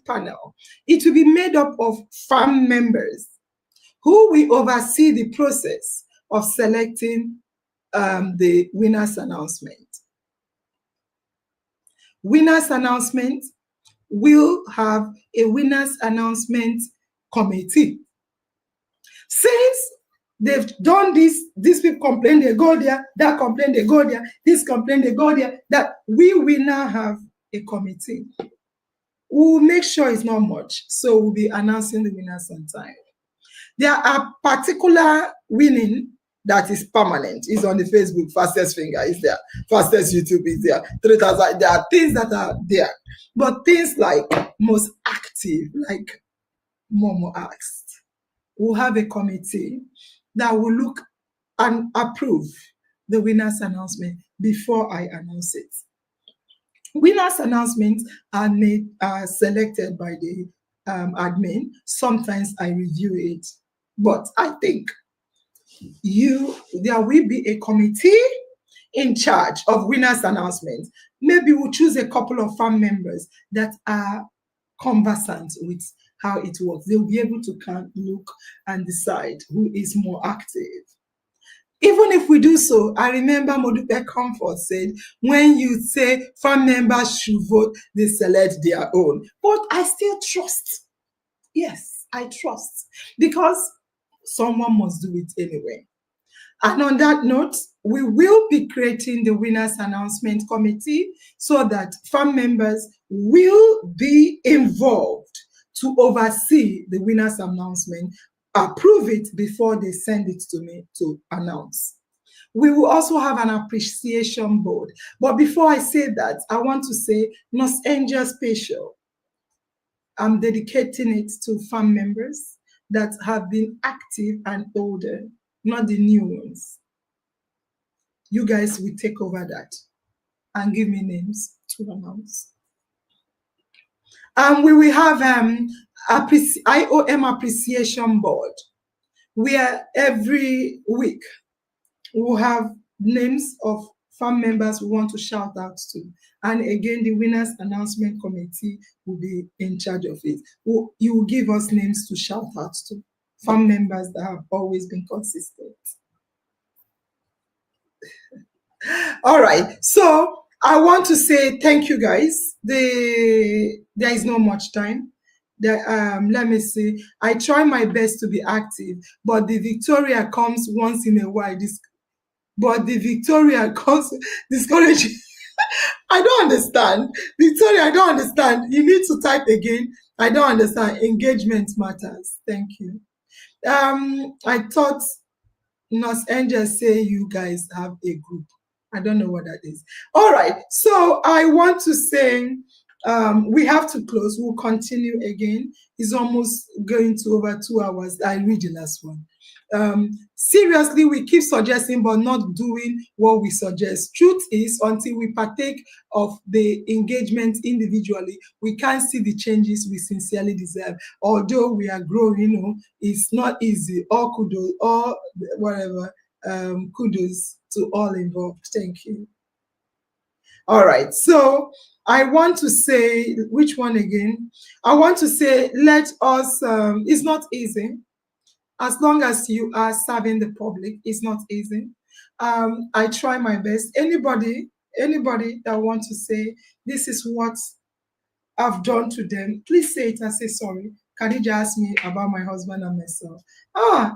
panel. It will be made up of farm members who will oversee the process of selecting the winners announcement. Winners announcement will have a winners announcement committee. Since they've done this, these people complain, they go there, that complain, they go there, this complain, they go there, that we will now have a committee. We'll make sure it's not much, so we'll be announcing the winners on time. There are particular winning that is permanent. Is on the Facebook, fastest finger is there, fastest YouTube is there, 3,000. There are things that are there, but things like most active, like Momo asked, we'll have a committee that will look and approve the winners announcement before I announce it. Winners announcements are selected by the admin. Sometimes I review it, but I think there will be a committee in charge of winners announcements. Maybe we'll choose a couple of farm members that are conversant with how it works. They'll be able to look and decide who is more active. Even if we do so, I remember Modupe Comfort said, when you say farm members should vote, they select their own. But I still trust. Yes, I trust. Because someone must do it anyway. And on that note, we will be creating the winners announcement committee so that farm members will be involved to oversee the winners announcement, approve it before they send it to me to announce. We will also have an appreciation board. But before I say that, I want to say NurseAngel Special. I'm dedicating it to farm members that have been active and older, not the new ones. You guys will take over that and give me names to announce. We will have IOM Appreciation Board, where every week we'll have names of farm members we want to shout out to. And again, the winners announcement committee will be in charge of it. You will give us names to shout out to, farm members that have always been consistent. All right, so I want to say thank you guys. There is not much time. Let me see. I try my best to be active, but the Victoria comes once in a while. But the Victoria comes discouraging. I don't understand. Victoria, I don't understand. You need to type again. I don't understand. Engagement matters. Thank you. I thought NurseAngel say you guys have a group. I don't know what that is. All right. So I want to say we have to close. We'll continue again. It's almost going to over 2 hours. I read the last one. Seriously, we keep suggesting but not doing what we suggest. Truth is, until we partake of the engagement individually, we can't see the changes we sincerely deserve. Although we are growing, it's not easy. All kudos, all whatever, kudos to all involved. Thank you. All right, so I want to say, which one again? I want to say, let us, it's not easy. As long as you are serving the public, it's not easy. I try my best. Anybody that wants to say, this is what I've done to them, please say it and say sorry. Khadija asked me about my husband and myself.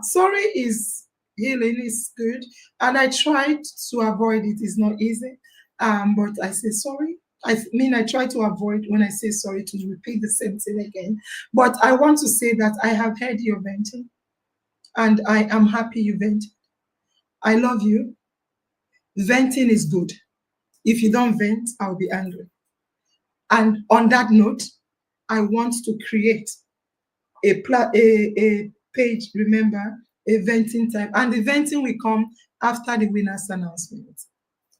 Sorry is healing, is good. And I tried to avoid it. It's not easy. But I say sorry. I try to avoid when I say sorry to repeat the same thing again. But I want to say that I have heard your venting. And I am happy you vented. I love you. Venting is good. If you don't vent, I'll be angry. And on that note, I want to create a page, remember, a venting time. And the venting will come after the winner's announcement.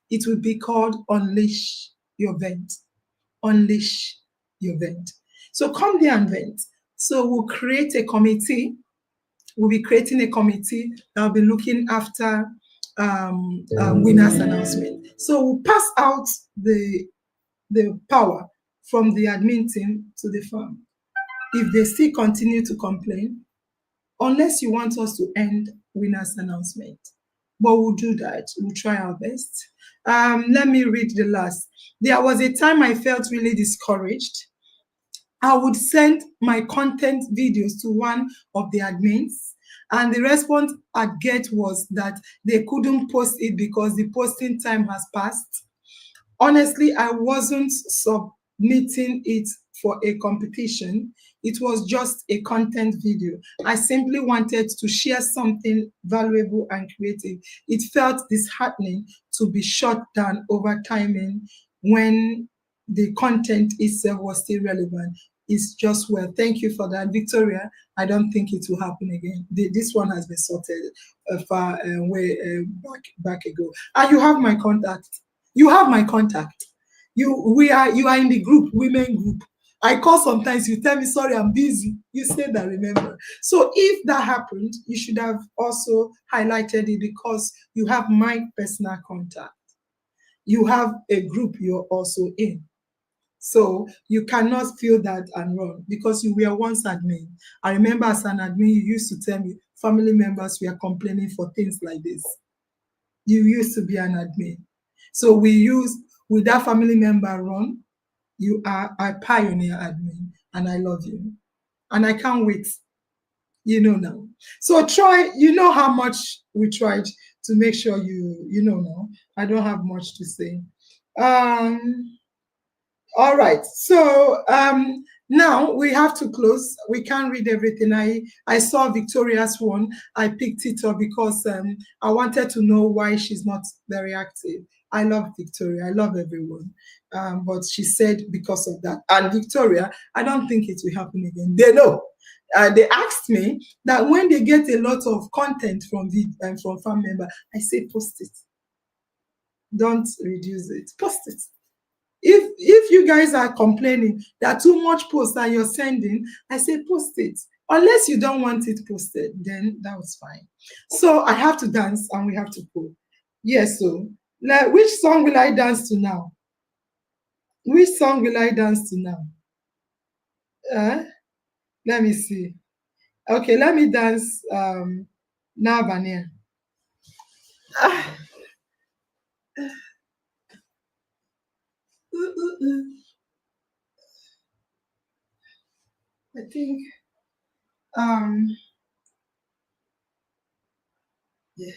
It will be called Unleash Your Vent. Unleash Your Vent. So come there and vent. So we'll create a committee. We'll be creating a committee that will be looking after winners announcement. So we'll pass out the power from the admin team to the farm. If they still continue to complain, unless you want us to end winners announcement, but we'll do that. We'll try our best. Let me read the last. There was a time I felt really discouraged. I would send my content videos to one of the admins, and the response I'd get was that they couldn't post it because the posting time has passed. Honestly, I wasn't submitting it for a competition. It was just a content video. I simply wanted to share something valuable and creative. It felt disheartening to be shut down over timing when the content itself was still relevant. It's just, well, thank you for that, Victoria. I don't think it will happen again. This one has been sorted far way back ago. And you have my contact. You have my contact. You are in the group, women group. I call sometimes, you tell me, sorry, I'm busy. You say that, remember. So if that happened, you should have also highlighted it because you have my personal contact. You have a group you're also in. So you cannot feel that and run because you were once admin. I remember as an admin, you used to tell me family members were complaining for things like this. You used to be an admin. So with that family member run, you are a pioneer admin, and I love you. And I can't wait, now. So try, how much we tried to make sure you know now. I don't have much to say. All right, so now we have to close. We can't read everything. I saw Victoria's one. I picked it up because I wanted to know why she's not very active. I love Victoria. I love everyone. But she said because of that. And Victoria, I don't think it will happen again. They know. They asked me that when they get a lot of content from fan member, I say post it. Don't reduce it. Post it. If you guys are complaining that too much posts that you're sending, I say post it. Unless you don't want it posted, then that was fine. So I have to dance and we have to go. Yes, so which song will I dance to now? Which song will I dance to now? Let me see. Okay, let me dance Nabania. I think yeah.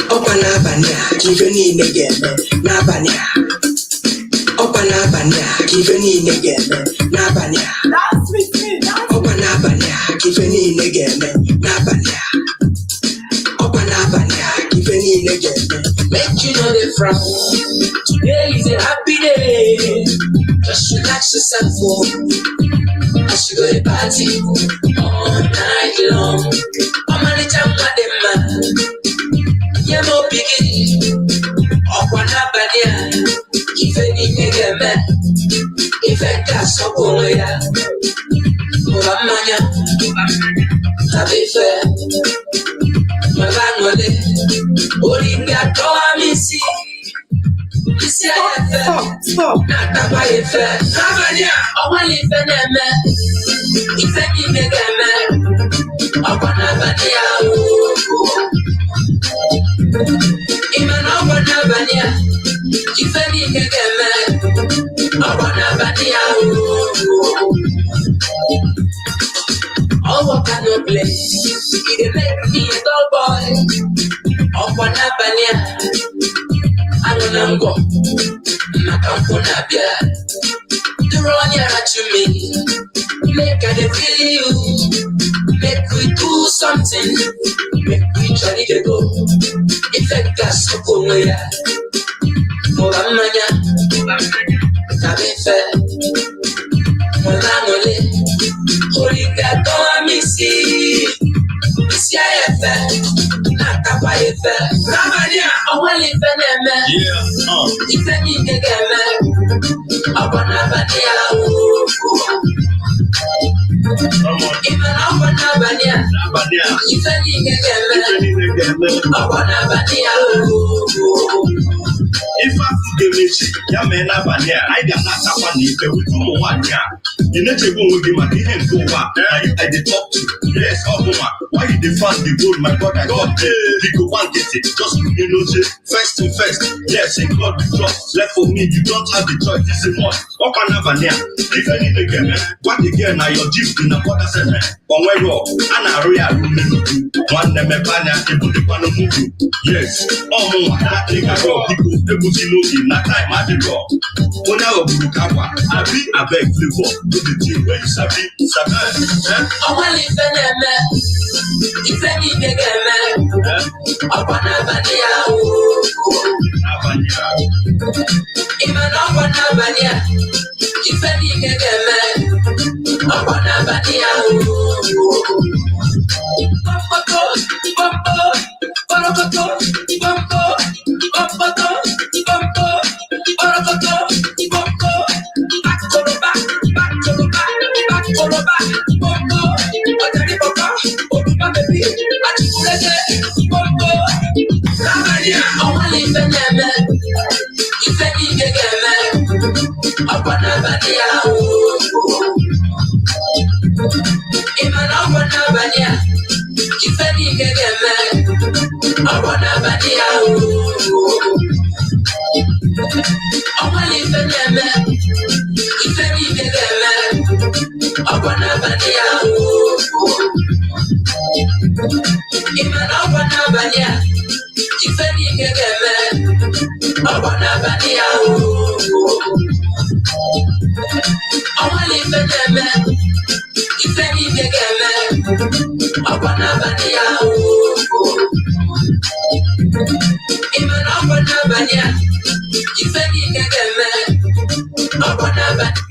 Opa Nabania, Kiveni Negeme, Nabania. Opa Nabania, Kiveni Negeme, Nabania. Dance with me, Opa Nabania, Kiveni Negeme, Nabania. Opa Nabania, Kiveni Negeme. Make you know the frown. Today is a happy day. Just relax yourself. I should go to party all night long. I'm on the jump at the man. Yeah, no biggie. Up on a banana. If any nigga man. If I got so cool, yeah. Maya. Have it fair. My van will it. Only got to have me see. Stop. Not about it fair. Nabania. I want it for them, man. If any nigga man. I want to banana. Even I want to banana. If any nigga man. I want to banana. Oh, what kind of place? It make me a dog boy. Oh, what a banana. I don't know. I can't put up yet. The run here to me. Make I feel you. Make we do something. Make we try to go. If I got so cool, yeah. Maya. Tabe fair. Molangole. Holy God, don't miss it. Miss ya, Nakapaife, Ramania, I want to live in them. If any nigga man, I want to Even up on Abania, if any get upon Abania. If I could give me Yaman Abania, I got not upon it with 1 year. You know, you won't give my hand go up. I did talk to. Yes, oh, why you defend the gold, my God? I got the go one get it. Just, you know, first to first. Yes, in God we trust. Left for me, you don't have the choice. This is what. Up on Abania. If any again, what again are your gift in a quarter seven? On where you're, and I really one name, Banya, people, the one of you. Yes, oh, that thing I got people, the Butinoki, not time at the door. When I will look up, I beg flavor to the team where you sabi. I want to if any again, upon Abania. Even up on Abania. If any again, upon Abania.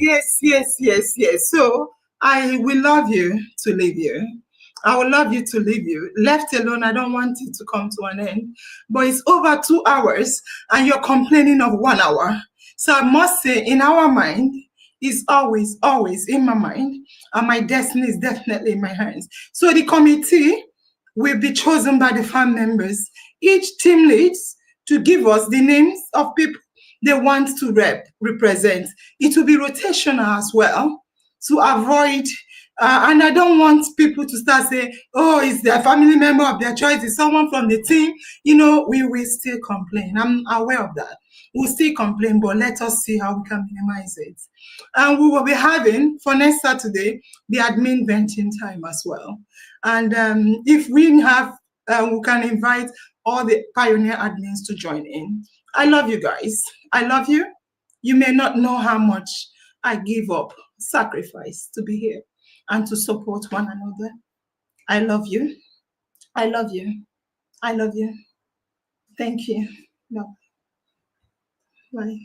Yes. So I will love you to leave you. I would love you to leave you. Left alone, I don't want it to come to an end. But it's over 2 hours and you're complaining of 1 hour. So I must say, in our mind, is always in my mind. And my destiny is definitely in my hands. So the committee will be chosen by the farm members. Each team leads to give us the names of people they want to represent. It will be rotational as well to avoid, and I don't want people to start saying, oh, it's their family member of their choice, it's someone from the team. You know, we will still complain. I'm aware of that. We'll still complain, but let us see how we can minimize it. And we will be having, for next Saturday, the admin venting time as well. And if we have, we can invite all the pioneer admins to join in. I love you guys. I love you. You may not know how much I give up, sacrifice to be here and to support one another. I love you. I love you. I love you. Thank you. No. Bye.